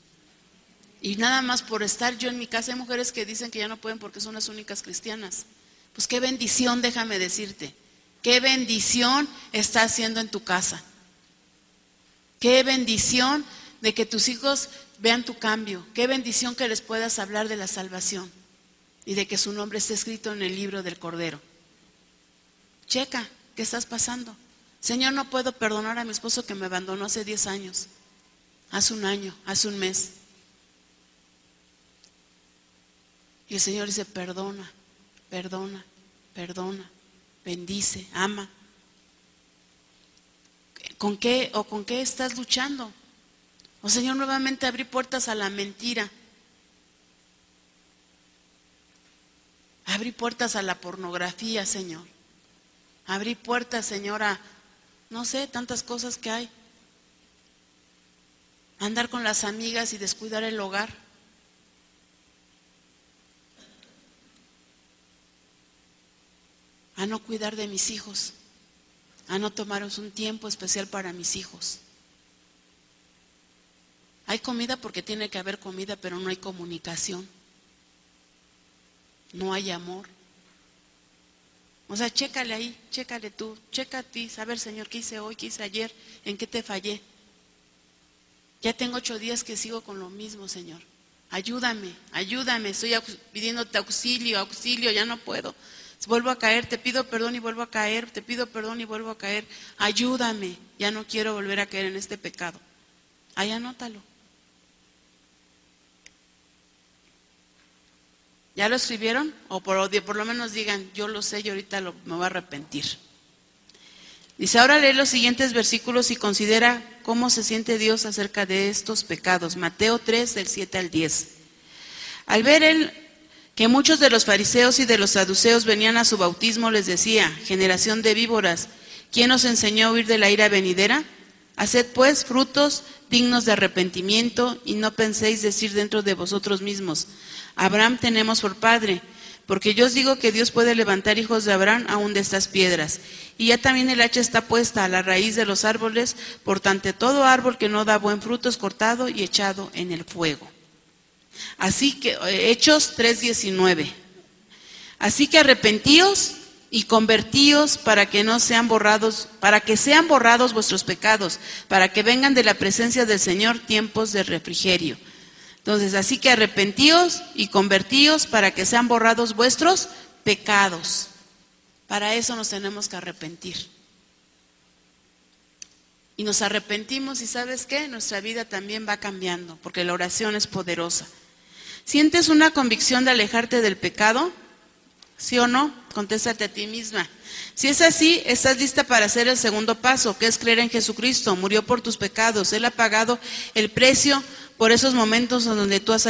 Y nada más por estar yo en mi casa, hay mujeres que dicen que ya no pueden porque son las únicas cristianas. Pues qué bendición, déjame decirte. Qué bendición está haciendo en tu casa. Qué bendición de que tus hijos vean tu cambio. Qué bendición que les puedas hablar de la salvación. Y de que su nombre esté escrito en el libro del Cordero. Checa, ¿qué estás pasando? Señor, no puedo perdonar a mi esposo que me abandonó hace 10 años. Hace un año, hace un mes. Y el Señor dice, perdona, perdona, perdona, bendice, ama. ¿Con qué estás luchando? Oh Señor, nuevamente abrí puertas a la mentira. Abrí puertas a la pornografía, Señor. Abrí puertas, Señor, a, no sé, tantas cosas que hay. Andar con las amigas y descuidar el hogar. A no cuidar de mis hijos. A no tomaros un tiempo especial para mis hijos. Hay comida porque tiene que haber comida, pero no hay comunicación. No hay amor. O sea, chécale ahí, chécale tú, checa a ti, saber, Señor, qué hice hoy, qué hice ayer, en qué te fallé. Ya tengo 8 días que sigo con lo mismo, Señor. Ayúdame, ayúdame, estoy pidiéndote auxilio, auxilio, ya no puedo. Vuelvo a caer, te pido perdón y vuelvo a caer, te pido perdón y vuelvo a caer. Ayúdame, ya no quiero volver a caer en este pecado. Ahí anótalo. ¿Ya lo escribieron? O por lo menos digan, yo lo sé y ahorita me voy a arrepentir. Dice, ahora lee los siguientes versículos y considera cómo se siente Dios acerca de estos pecados. Mateo 3, del 7 al 10. Al ver él que muchos de los fariseos y de los saduceos venían a su bautismo, les decía, generación de víboras, ¿quién os enseñó a huir de la ira venidera? Haced pues frutos dignos de arrepentimiento y no penséis decir dentro de vosotros mismos, Abraham tenemos por padre, porque yo os digo que Dios puede levantar hijos de Abraham aún de estas piedras. Y ya también el hacha está puesta a la raíz de los árboles, por tanto todo árbol que no da buen fruto es cortado y echado en el fuego. Así que, Hechos 3:19. Así que arrepentíos y convertíos para que sean borrados vuestros pecados, para que vengan de la presencia del Señor tiempos de refrigerio. Entonces, así que arrepentíos y convertíos para que sean borrados vuestros pecados. Para eso nos tenemos que arrepentir. Y nos arrepentimos y ¿sabes qué? Nuestra vida también va cambiando, porque la oración es poderosa. ¿Sientes una convicción de alejarte del pecado? ¿Sí o no? Contéstate a ti misma. Si es así, estás lista para hacer el segundo paso, que es creer en Jesucristo. Murió por tus pecados. Él ha pagado el precio por esos momentos en donde tú has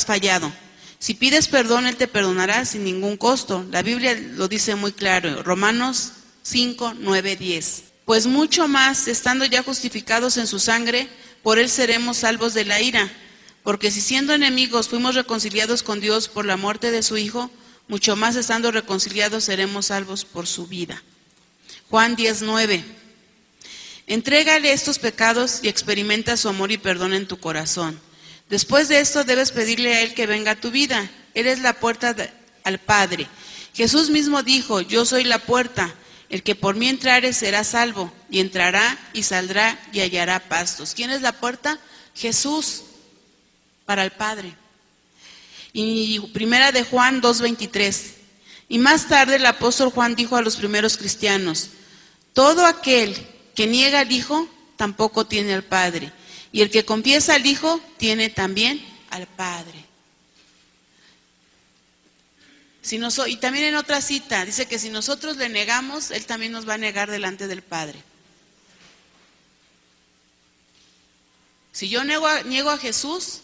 fallado. Si pides perdón, Él te perdonará sin ningún costo. La Biblia lo dice muy claro. Romanos 5, 9, 10. Pues mucho más, estando ya justificados en su sangre, por Él seremos salvos de la ira. Porque si siendo enemigos fuimos reconciliados con Dios por la muerte de su Hijo, mucho más estando reconciliados seremos salvos por su vida. Juan 10:9. Entrégale estos pecados y experimenta su amor y perdón en tu corazón. Después de esto debes pedirle a Él que venga a tu vida. Él es la puerta al Padre. Jesús mismo dijo: yo soy la puerta, el que por mí entrare será salvo, y entrará y saldrá y hallará pastos. ¿Quién es la puerta? Jesús, para el Padre. Y primera de Juan 2:23. Y más tarde el apóstol Juan dijo a los primeros cristianos: todo aquel que niega al Hijo tampoco tiene al Padre, y el que confiesa al Hijo tiene también al Padre. Y también en otra cita dice que si nosotros le negamos, Él también nos va a negar delante del Padre. Si yo niego a Jesús,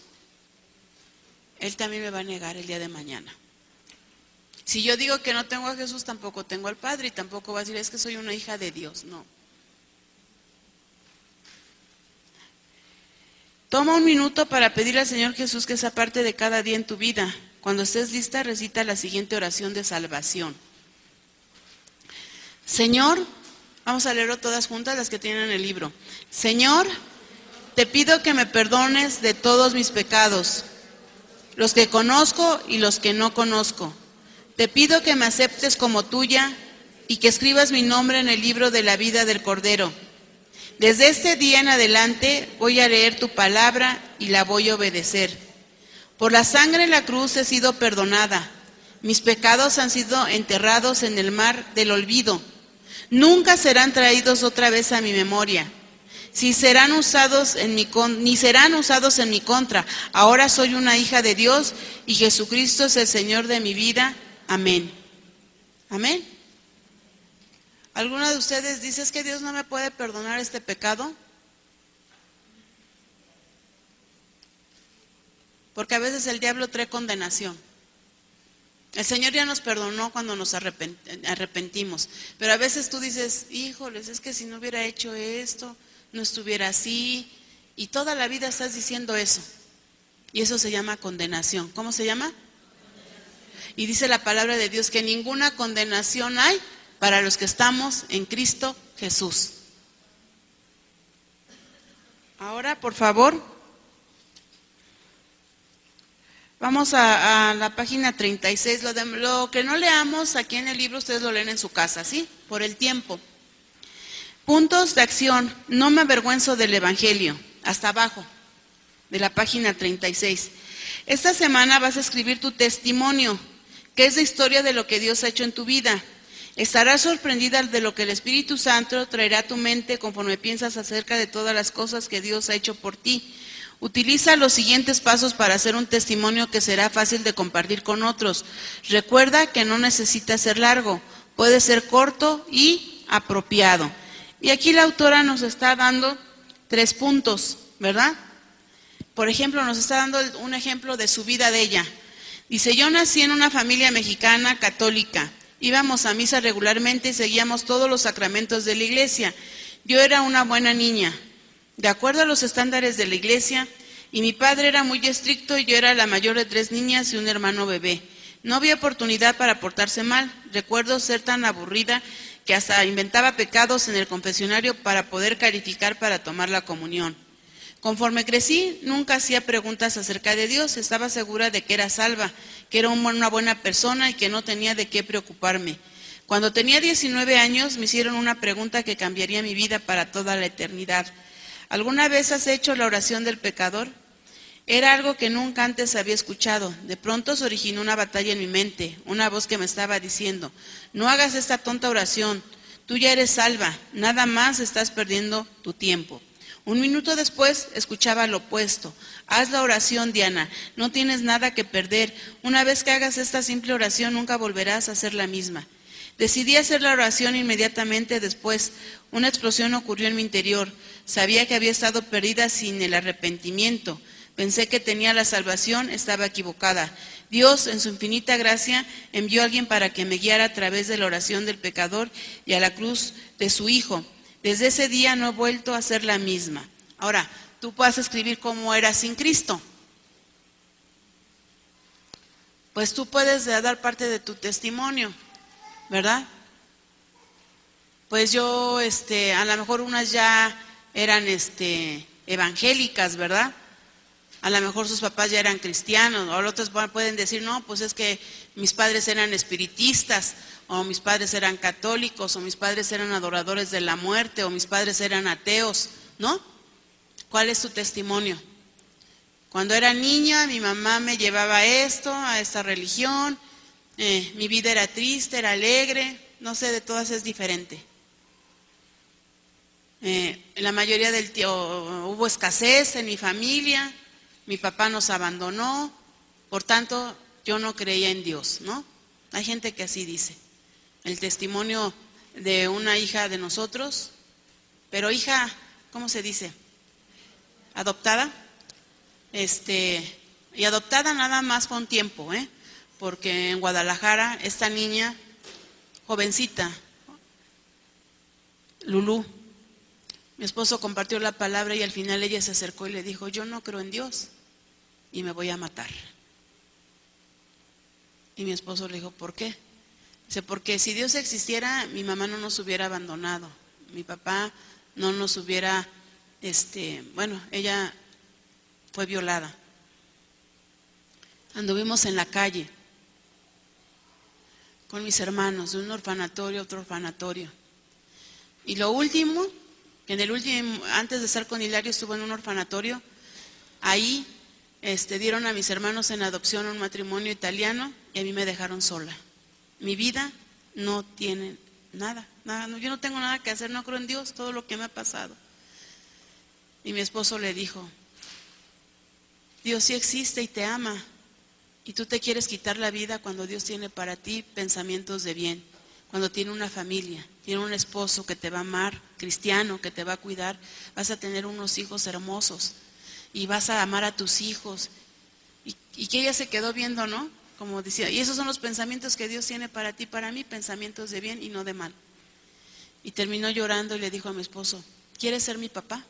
Él también me va a negar el día de mañana. Si yo digo que no tengo a Jesús, tampoco tengo al Padre, y tampoco va a decir: es que soy una hija de Dios. No. Toma un minuto para pedirle al Señor Jesús que sea parte de cada día en tu vida. Cuando estés lista, recita la siguiente oración de salvación. Señor, vamos a leerlo todas juntas, las que tienen el libro. Señor, te pido que me perdones de todos mis pecados, los que conozco y los que no conozco. Te pido que me aceptes como tuya y que escribas mi nombre en el libro de la vida del Cordero. Desde este día en adelante voy a leer tu palabra y la voy a obedecer. Por la sangre en la cruz he sido perdonada. Mis pecados han sido enterrados en el mar del olvido. Nunca serán traídos otra vez a mi memoria. Ni serán usados en mi contra. Ahora soy una hija de Dios y Jesucristo es el Señor de mi vida. Amén. Amén. ¿Alguna de ustedes dice: es que Dios no me puede perdonar este pecado? Porque a veces el diablo trae condenación. El Señor ya nos perdonó cuando nos arrepentimos, pero a veces tú dices: híjoles, es que si no hubiera hecho esto, no estuviera así, y toda la vida estás diciendo eso, y eso se llama condenación. ¿Cómo se llama? Y dice la palabra de Dios que ninguna condenación hay para los que estamos en Cristo Jesús. Ahora, por favor, vamos a la página 36. Lo que no leamos aquí en el libro, ustedes lo leen en su casa, ¿sí? Por el tiempo. Puntos de acción. No me avergüenzo del Evangelio. Hasta abajo de la página 36. Esta semana vas a escribir tu testimonio, que es la historia de lo que Dios ha hecho en tu vida. Estarás sorprendida de lo que el Espíritu Santo traerá a tu mente conforme piensas acerca de todas las cosas que Dios ha hecho por ti. Utiliza los siguientes pasos para hacer un testimonio que será fácil de compartir con otros. Recuerda que no necesita ser largo, puede ser corto y apropiado. Y aquí la autora nos está dando 3 puntos, ¿verdad? Por ejemplo, nos está dando un ejemplo de su vida de ella. Dice: yo nací en una familia mexicana católica. Íbamos a misa regularmente y seguíamos todos los sacramentos de la iglesia. Yo era una buena niña, de acuerdo a los estándares de la iglesia, y mi padre era muy estricto y yo era la mayor de 3 niñas y un hermano bebé. No había oportunidad para portarse mal. Recuerdo ser tan aburrida que hasta inventaba pecados en el confesionario para poder calificar para tomar la comunión. Conforme crecí, nunca hacía preguntas acerca de Dios. Estaba segura de que era salva, que era una buena persona y que no tenía de qué preocuparme. Cuando tenía 19 años, me hicieron una pregunta que cambiaría mi vida para toda la eternidad. ¿Alguna vez has hecho la oración del pecador? Era algo que nunca antes había escuchado. De pronto se originó una batalla en mi mente, una voz que me estaba diciendo: no hagas esta tonta oración, tú ya eres salva, nada más estás perdiendo tu tiempo. Un minuto después escuchaba lo opuesto: haz la oración, Diana, no tienes nada que perder. Una vez que hagas esta simple oración, nunca volverás a hacer la misma. Decidí hacer la oración inmediatamente después. Una explosión ocurrió en mi interior. Sabía que había estado perdida sin el arrepentimiento. Pensé que tenía la salvación, estaba equivocada. Dios, en su infinita gracia, envió a alguien para que me guiara a través de la oración del pecador y a la cruz de su Hijo. Desde ese día no he vuelto a ser la misma. Ahora, tú puedes escribir cómo eras sin Cristo. Pues tú puedes dar parte de tu testimonio, ¿verdad? Pues yo, a lo mejor unas ya eran evangélicas, ¿verdad? A lo mejor sus papás ya eran cristianos, o otros pueden decir, no, pues es que mis padres eran espiritistas, o mis padres eran católicos, o mis padres eran adoradores de la muerte, o mis padres eran ateos, ¿no? ¿Cuál es tu testimonio? Cuando era niña, mi mamá me llevaba a esta religión, mi vida era triste, era alegre, no sé, de todas es diferente. La mayoría del tiempo hubo escasez en mi familia, mi papá nos abandonó, por tanto yo no creía en Dios, ¿no? Hay gente que así dice. El testimonio de una hija de nosotros, pero hija, ¿cómo se dice? Adoptada. Y adoptada nada más fue un tiempo, porque en Guadalajara esta niña, jovencita, Lulú, mi esposo compartió la palabra y al final ella se acercó y le dijo, yo no creo en Dios y me voy a matar. Y mi esposo le dijo, ¿por qué? Dice, porque si Dios existiera, mi mamá no nos hubiera abandonado, mi papá no nos hubiera, ella fue violada. Anduvimos en la calle con mis hermanos, de un orfanatorio a otro orfanatorio. Y lo último, antes de estar con Hilario, estuve en un orfanatorio. Ahí dieron a mis hermanos en adopción a un matrimonio italiano y a mí me dejaron sola. Mi vida no tiene nada, yo no tengo nada que hacer, no creo en Dios, todo lo que me ha pasado. Y mi esposo le dijo, Dios sí existe y te ama, y tú te quieres quitar la vida cuando Dios tiene para ti pensamientos de bien, cuando tiene una familia, tiene un esposo que te va a amar, cristiano, que te va a cuidar, vas a tener unos hijos hermosos, y vas a amar a tus hijos, y que ella se quedó viendo, ¿no? Como decía, y esos son los pensamientos que Dios tiene para ti, para mí, pensamientos de bien y no de mal. Y terminó llorando y le dijo a mi esposo, ¿quieres ser mi papá?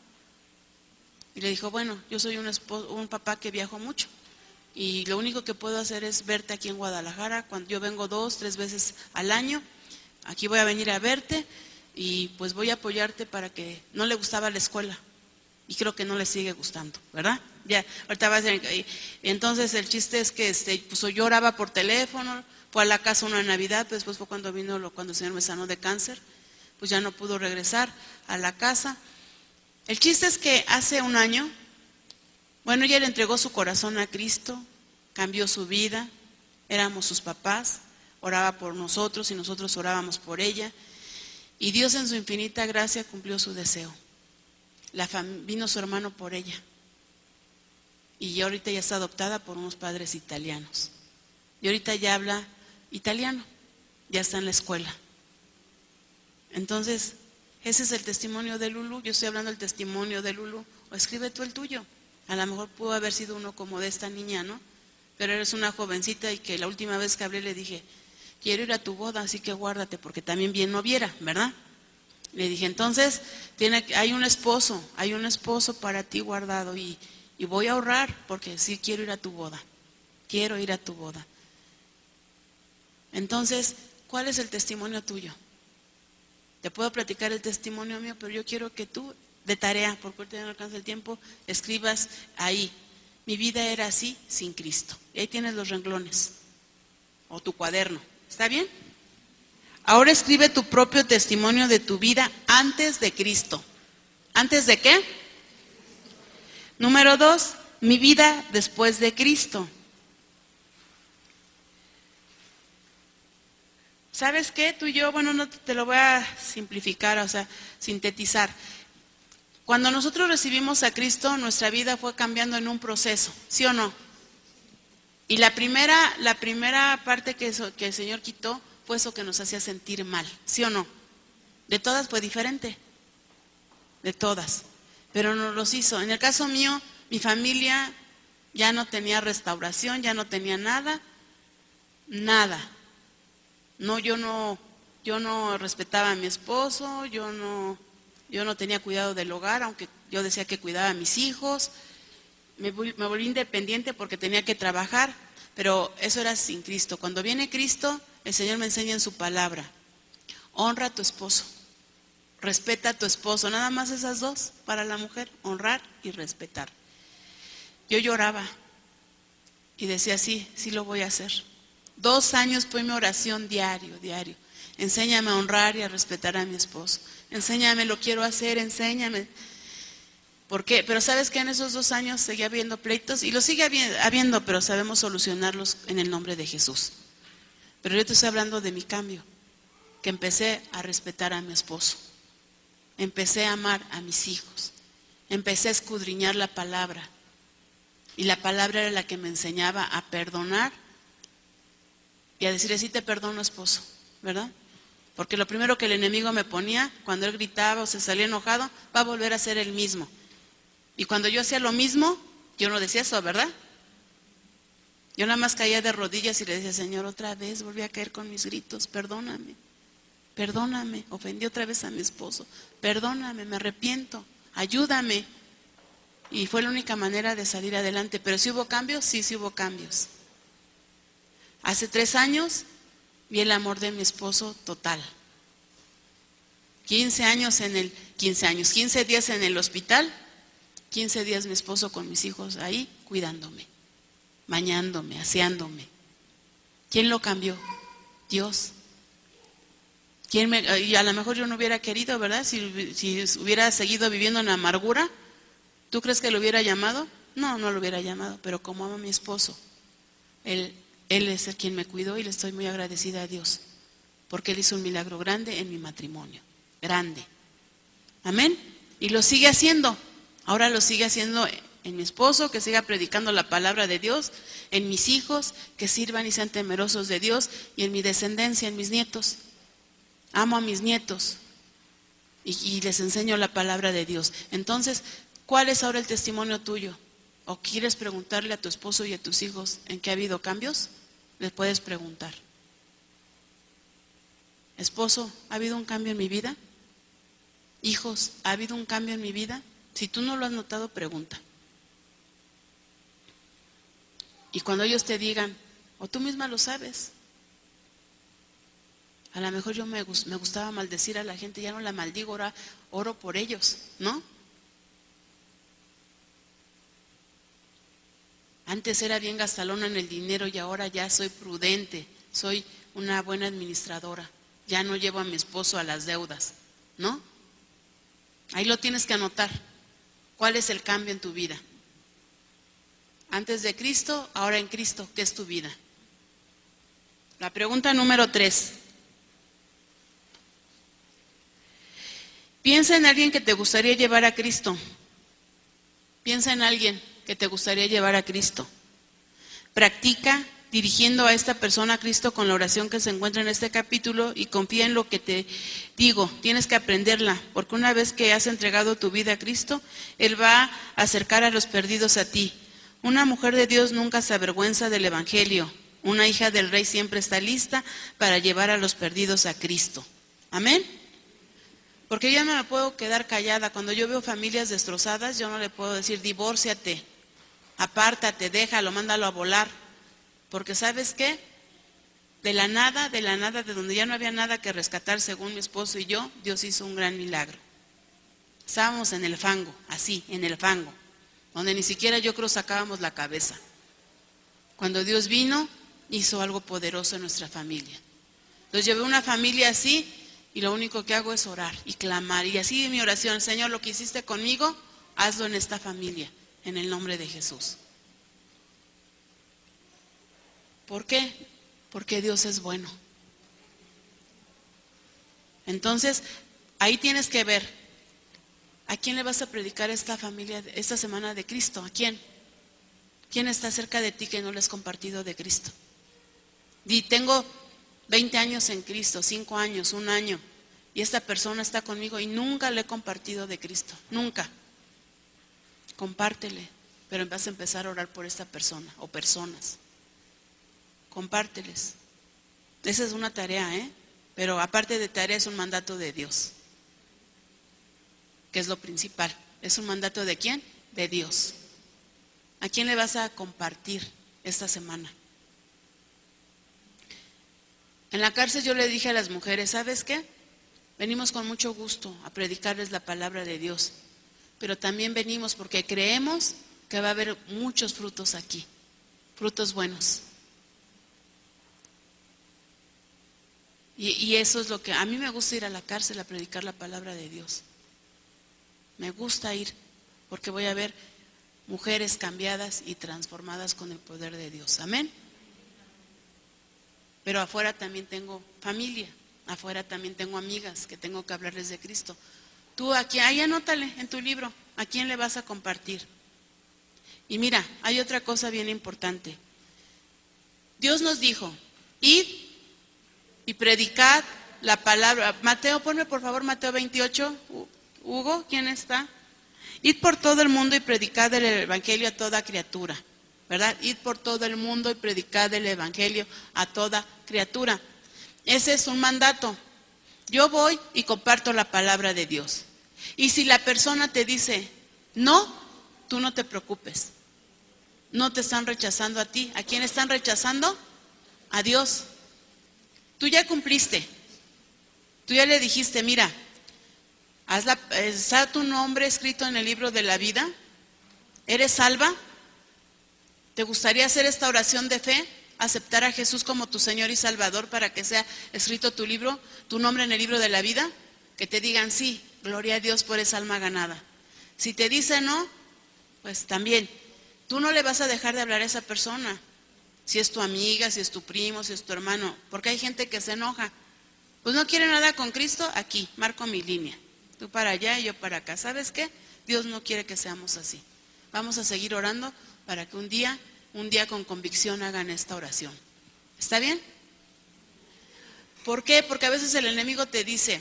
Y le dijo, bueno, yo soy un papá que viajo mucho y lo único que puedo hacer es verte aquí en Guadalajara, cuando yo vengo 2, 3 veces al año, aquí voy a venir a verte y pues voy a apoyarte para que no le gustaba la escuela y creo que no le sigue gustando, ¿verdad? Ya, ahorita va a ser, entonces el chiste es que pues yo oraba por teléfono, fue a la casa una Navidad, pues después fue cuando el Señor me sanó de cáncer, pues ya no pudo regresar a la casa. El chiste es que hace un año, bueno, ella le entregó su corazón a Cristo, cambió su vida, éramos sus papás, oraba por nosotros y nosotros orábamos por ella, y Dios en su infinita gracia cumplió su deseo. Vino su hermano por ella, y ahorita ya está adoptada por unos padres italianos, y ahorita ya habla italiano, ya está en la escuela. Entonces, ese es el testimonio de Lulú. Yo estoy hablando del testimonio de Lulú. O escribe tú el tuyo. A lo mejor pudo haber sido uno como de esta niña, ¿no? Pero eres una jovencita y que la última vez que hablé le dije, quiero ir a tu boda, así que guárdate, porque también bien no viera, ¿verdad? Le dije, entonces, hay un esposo para ti guardado y voy a ahorrar, porque sí quiero ir a tu boda. Quiero ir a tu boda. Entonces, ¿cuál es el testimonio tuyo? Te puedo platicar el testimonio mío, pero yo quiero que tú, de tarea, porque ahorita no alcanza el tiempo, escribas ahí, mi vida era así sin Cristo. Y ahí tienes los renglones, o tu cuaderno, ¿está bien? Ahora escribe tu propio testimonio de tu vida antes de Cristo. ¿Antes de qué? Número 2, mi vida después de Cristo. ¿Sabes qué? Tú y yo, bueno, no te lo voy a simplificar, o sea, sintetizar. Cuando nosotros recibimos a Cristo, nuestra vida fue cambiando en un proceso, ¿sí o no? Y la primera parte que el Señor quitó fue eso que nos hacía sentir mal, ¿sí o no? De todas fue diferente, de todas, pero nos los hizo. En el caso mío, mi familia ya no tenía restauración, ya no tenía nada. No, yo no respetaba a mi esposo, yo no tenía cuidado del hogar, aunque yo decía que cuidaba a mis hijos. Me volví independiente porque tenía que trabajar, pero eso era sin Cristo. Cuando viene Cristo, el Señor me enseña en su palabra, honra a tu esposo, respeta a tu esposo, nada más esas dos para la mujer, honrar y respetar. Yo lloraba y decía, sí, sí lo voy a hacer. 2 años fue mi oración diario. Enséñame a honrar y a respetar a mi esposo. Enséñame, lo quiero hacer, enséñame. ¿Por qué? Pero ¿sabes qué? En esos 2 años seguía habiendo pleitos y lo sigue habiendo, pero sabemos solucionarlos en el nombre de Jesús. Pero yo te estoy hablando de mi cambio, que empecé a respetar a mi esposo, empecé a amar a mis hijos, empecé a escudriñar la palabra. Y la palabra era la que me enseñaba a perdonar y a decirle, sí te perdono, esposo, ¿verdad? Porque lo primero que el enemigo me ponía, cuando él gritaba o se salía enojado, va a volver a ser el mismo. Y cuando yo hacía lo mismo, yo no decía eso, ¿verdad? Yo nada más caía de rodillas y le decía, Señor, otra vez volví a caer con mis gritos, perdóname, ofendí otra vez a mi esposo, perdóname, me arrepiento, ayúdame. Y fue la única manera de salir adelante. Pero ¿sí hubo cambios? Sí hubo cambios. Hace 3 años vi el amor de mi esposo total. 15 días en el hospital, 15 días mi esposo con mis hijos ahí cuidándome, bañándome, aseándome. ¿Quién lo cambió? Dios. Y a lo mejor yo no hubiera querido, ¿verdad? Si hubiera seguido viviendo en amargura, ¿tú crees que lo hubiera llamado? No, no lo hubiera llamado, pero como amo a mi esposo, Él es el quien me cuidó y le estoy muy agradecida a Dios, porque Él hizo un milagro grande en mi matrimonio, grande. Amén. Y lo sigue haciendo, ahora lo sigue haciendo en mi esposo, que siga predicando la palabra de Dios, en mis hijos, que sirvan y sean temerosos de Dios, y en mi descendencia, en mis nietos. Amo a mis nietos y les enseño la palabra de Dios. Entonces, ¿cuál es ahora el testimonio tuyo? ¿O quieres preguntarle a tu esposo y a tus hijos en qué ha habido cambios? Les puedes preguntar. Esposo, ¿ha habido un cambio en mi vida? Hijos, ¿ha habido un cambio en mi vida? Si tú no lo has notado, pregunta. Y cuando ellos te digan, o tú misma lo sabes, a lo mejor yo me gustaba maldecir a la gente, ya no la maldigo, ahora oro por ellos, ¿no? Antes era bien gastalona en el dinero y ahora ya soy prudente, soy una buena administradora. Ya no llevo a mi esposo a las deudas, ¿no? Ahí lo tienes que anotar. ¿Cuál es el cambio en tu vida? Antes de Cristo, ahora en Cristo, ¿qué es tu vida? La pregunta número 3. Piensa en alguien que te gustaría llevar a Cristo. Piensa en alguien que te gustaría llevar a Cristo. Practica dirigiendo a esta persona a Cristo con la oración que se encuentra en este capítulo y confía en lo que te digo. Tienes que aprenderla, porque una vez que has entregado tu vida a Cristo, Él va a acercar a los perdidos a ti. Una mujer de Dios nunca se avergüenza del Evangelio. Una hija del Rey siempre está lista para llevar a los perdidos a Cristo. Amén. Porque yo no me puedo quedar callada. Cuando yo veo familias destrozadas, yo no le puedo decir, divórciate, apártate, déjalo, mándalo a volar. Porque ¿sabes qué? De la nada, de donde ya no había nada que rescatar según mi esposo y yo, Dios hizo un gran milagro. Estábamos en el fango, así, en el fango, donde ni siquiera yo creo sacábamos la cabeza. Cuando Dios vino, hizo algo poderoso en nuestra familia. Entonces yo veo una familia así y lo único que hago es orar y clamar. Y así mi oración, Señor, lo que hiciste conmigo, hazlo en esta familia, en el nombre de Jesús. ¿Por qué? Porque Dios es bueno. Entonces, ahí tienes que ver, ¿a quién le vas a predicar esta familia, esta semana de Cristo? ¿A quién? ¿Quién está cerca de ti que no le has compartido de Cristo? Di, tengo 20 años en Cristo, 5 años, 1 año, y esta persona está conmigo y nunca le he compartido de Cristo, nunca. Compártele, pero vas a empezar a orar por esta persona o personas. Compárteles. Esa es una tarea, pero aparte de tarea es un mandato de Dios, que es lo principal. ¿Es un mandato de quién? De Dios. ¿A quién le vas a compartir esta semana? En la cárcel yo le dije a las mujeres, ¿sabes qué? Venimos con mucho gusto a predicarles la palabra de Dios, pero también venimos porque creemos que va a haber muchos frutos aquí, frutos buenos. Y eso es lo que a mí me gusta, ir a la cárcel a predicar la palabra de Dios. Me gusta ir porque voy a ver mujeres cambiadas y transformadas con el poder de Dios. Amén. Pero afuera también tengo familia, afuera también tengo amigas que tengo que hablarles de Cristo. Tú aquí, ahí anótale en tu libro, ¿a quién le vas a compartir? Y mira, hay otra cosa bien importante. Dios nos dijo, id y predicad la palabra. Mateo, ponme por favor Mateo 28. Hugo, ¿quién está? Id por todo el mundo y predicad el evangelio a toda criatura, ¿verdad? Id por todo el mundo y predicad el evangelio a toda criatura. Ese es un mandato. Yo voy y comparto la palabra de Dios. Y si la persona te dice, no, tú no te preocupes. No te están rechazando a ti. ¿A quién están rechazando? A Dios. Tú ya cumpliste. Tú ya le dijiste, mira, ¿está tu nombre escrito en el libro de la vida? ¿Eres salva? ¿Te gustaría hacer esta oración de fe? ¿Aceptar a Jesús como tu Señor y Salvador para que sea escrito tu nombre en el libro de la vida? Que te digan sí, gloria a Dios por esa alma ganada. Si te dice no, pues también, tú no le vas a dejar de hablar a esa persona. Si es tu amiga, si es tu primo, si es tu hermano, porque hay gente que se enoja. Pues no quiere nada con Cristo, aquí, marco mi línea. Tú para allá y yo para acá. ¿Sabes qué? Dios no quiere que seamos así. Vamos a seguir orando para que un día con convicción hagan esta oración. ¿Está bien? ¿Por qué? Porque a veces el enemigo te dice,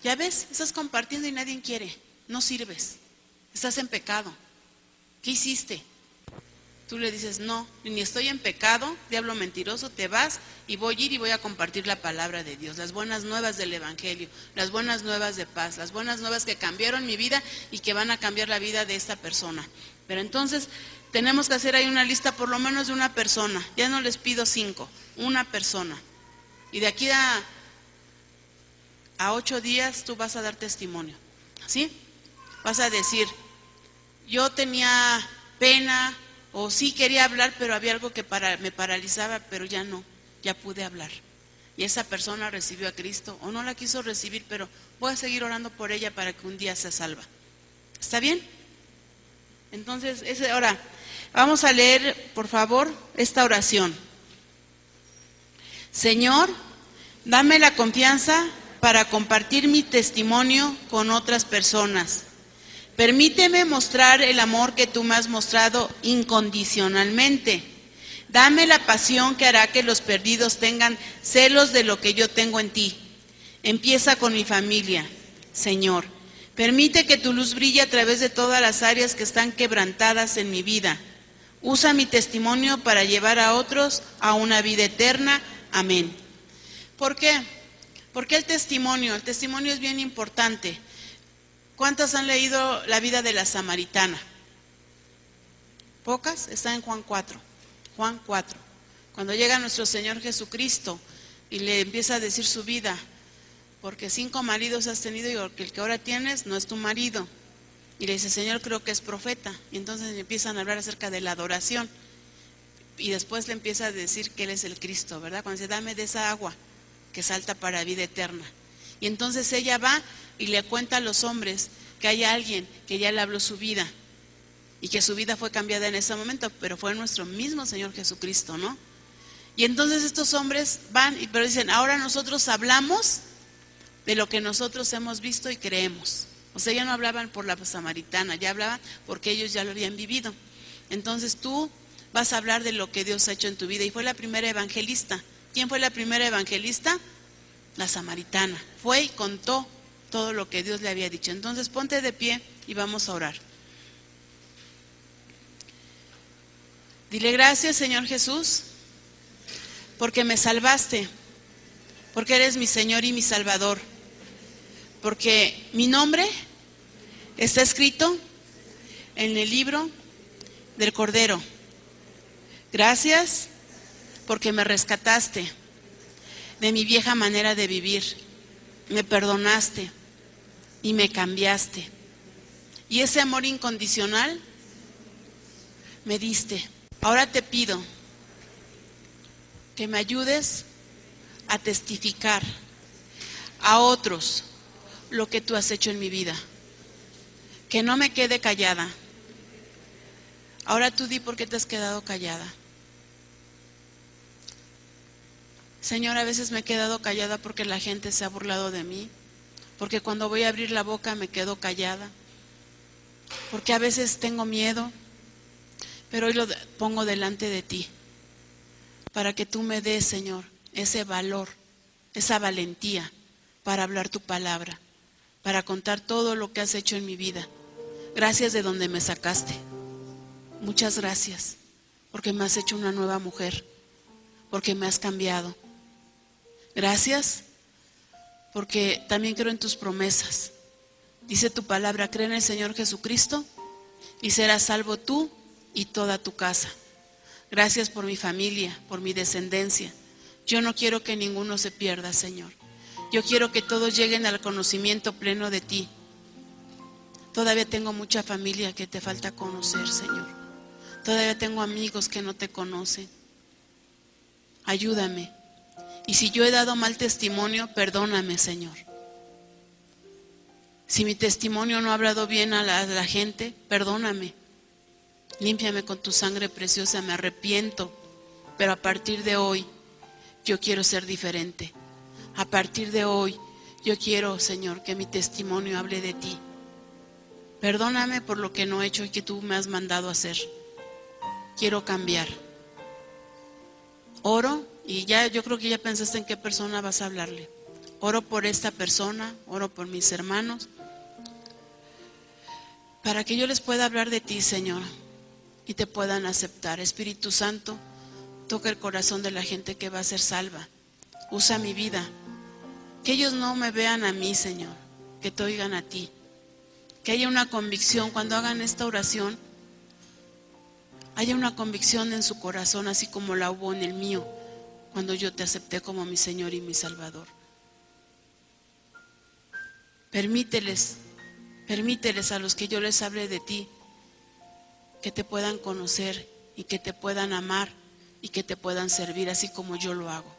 ya ves, estás compartiendo y nadie quiere, no sirves, estás en pecado. ¿Qué hiciste? Tú le dices, no, ni estoy en pecado, diablo mentiroso, te vas y voy a ir y voy a compartir la palabra de Dios, las buenas nuevas del evangelio, las buenas nuevas de paz, las buenas nuevas que cambiaron mi vida y que van a cambiar la vida de esta persona. Pero entonces tenemos que hacer ahí una lista por lo menos de una persona, ya no les pido 5, una persona. Y de aquí a 8 días tú vas a dar testimonio, ¿sí? Vas a decir, yo tenía pena, o sí quería hablar, pero había algo que me paralizaba, pero ya no, ya pude hablar. Y esa persona recibió a Cristo, o no la quiso recibir, pero voy a seguir orando por ella para que un día se salva. ¿Está bien? Entonces, ahora, vamos a leer, por favor, esta oración. Señor, dame la confianza para compartir mi testimonio con otras personas. Permíteme mostrar el amor que tú me has mostrado incondicionalmente. Dame la pasión que hará que los perdidos tengan celos de lo que yo tengo en ti. Empieza con mi familia, Señor. Permite que tu luz brille a través de todas las áreas que están quebrantadas en mi vida. Usa mi testimonio para llevar a otros a una vida eterna. Amén. ¿Por qué? Porque el testimonio es bien importante. ¿Cuántas han leído la vida de la samaritana? ¿Pocas? Está en Juan 4. Juan 4. Cuando llega nuestro Señor Jesucristo y le empieza a decir su vida, porque 5 maridos has tenido y el que ahora tienes no es tu marido. Y le dice, Señor, creo que es profeta. Y entonces le empiezan a hablar acerca de la adoración. Y después le empieza a decir que Él es el Cristo, ¿verdad? Cuando dice, dame de esa agua que salta para vida eterna. Y entonces ella va y le cuenta a los hombres que hay alguien que ya le habló su vida y que su vida fue cambiada en ese momento, pero fue nuestro mismo Señor Jesucristo, ¿no? Y entonces estos hombres van, pero dicen, ahora nosotros hablamos de lo que nosotros hemos visto y creemos. O sea, ya no hablaban por la samaritana, ya hablaban porque ellos ya lo habían vivido. Entonces tú vas a hablar de lo que Dios ha hecho en tu vida. Y fue la primera evangelista. ¿Quién fue la primera evangelista? La samaritana. Fue y contó todo lo que Dios le había dicho. Entonces ponte de pie y vamos a orar. Dile gracias, Señor Jesús, porque me salvaste, porque eres mi Señor y mi Salvador, porque mi nombre está escrito en el libro del Cordero. Gracias porque me rescataste de mi vieja manera de vivir, me perdonaste y me cambiaste. Y ese amor incondicional me diste. Ahora te pido que me ayudes a testificar a otros lo que tú has hecho en mi vida. Que no me quede callada. Ahora tú di por qué te has quedado callada. Señor, a veces me he quedado callada porque la gente se ha burlado de mí, porque cuando voy a abrir la boca me quedo callada, porque a veces tengo miedo, pero hoy lo pongo delante de ti, para que tú me des, Señor, ese valor, esa valentía para hablar tu palabra, para contar todo lo que has hecho en mi vida. Gracias de donde me sacaste. Muchas gracias, porque me has hecho una nueva mujer, porque me has cambiado. Gracias, porque también creo en tus promesas. Dice tu palabra, cree en el Señor Jesucristo y serás salvo tú y toda tu casa. Gracias por mi familia, por mi descendencia. Yo no quiero que ninguno se pierda, Señor. Yo quiero que todos lleguen al conocimiento pleno de ti. Todavía tengo mucha familia que te falta conocer, Señor. Todavía tengo amigos que no te conocen. Ayúdame. Y si yo he dado mal testimonio, perdóname, Señor. Si mi testimonio no ha hablado bien a la gente, perdóname. Límpiame con tu sangre preciosa, me arrepiento. Pero a partir de hoy, yo quiero ser diferente. A partir de hoy, yo quiero, Señor, que mi testimonio hable de ti. Perdóname por lo que no he hecho y que tú me has mandado a hacer. Quiero cambiar. Oro, y ya yo creo que ya pensaste en qué persona vas a hablarle. Oro por esta persona, oro por mis hermanos, para que yo les pueda hablar de ti, Señor, y te puedan aceptar. Espíritu Santo, toca el corazón de la gente que va a ser salva. Usa mi vida. Que ellos no me vean a mí, Señor, que te oigan a ti. Que haya una convicción cuando hagan esta oración. Haya una convicción en su corazón, así como la hubo en el mío, cuando yo te acepté como mi Señor y mi Salvador. Permíteles a los que yo les hable de ti, que te puedan conocer y que te puedan amar y que te puedan servir así como yo lo hago.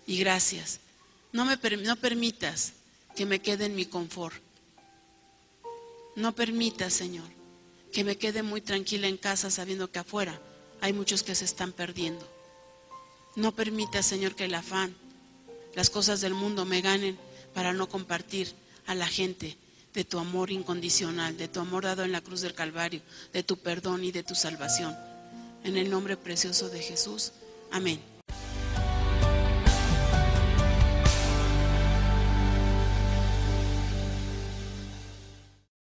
Y gracias. No permitas que me quede en mi confort. No permitas, Señor, que me quede muy tranquila en casa sabiendo que afuera hay muchos que se están perdiendo. No permitas, Señor, que el afán, las cosas del mundo me ganen para no compartir a la gente de tu amor incondicional, de tu amor dado en la cruz del Calvario, de tu perdón y de tu salvación. En el nombre precioso de Jesús. Amén.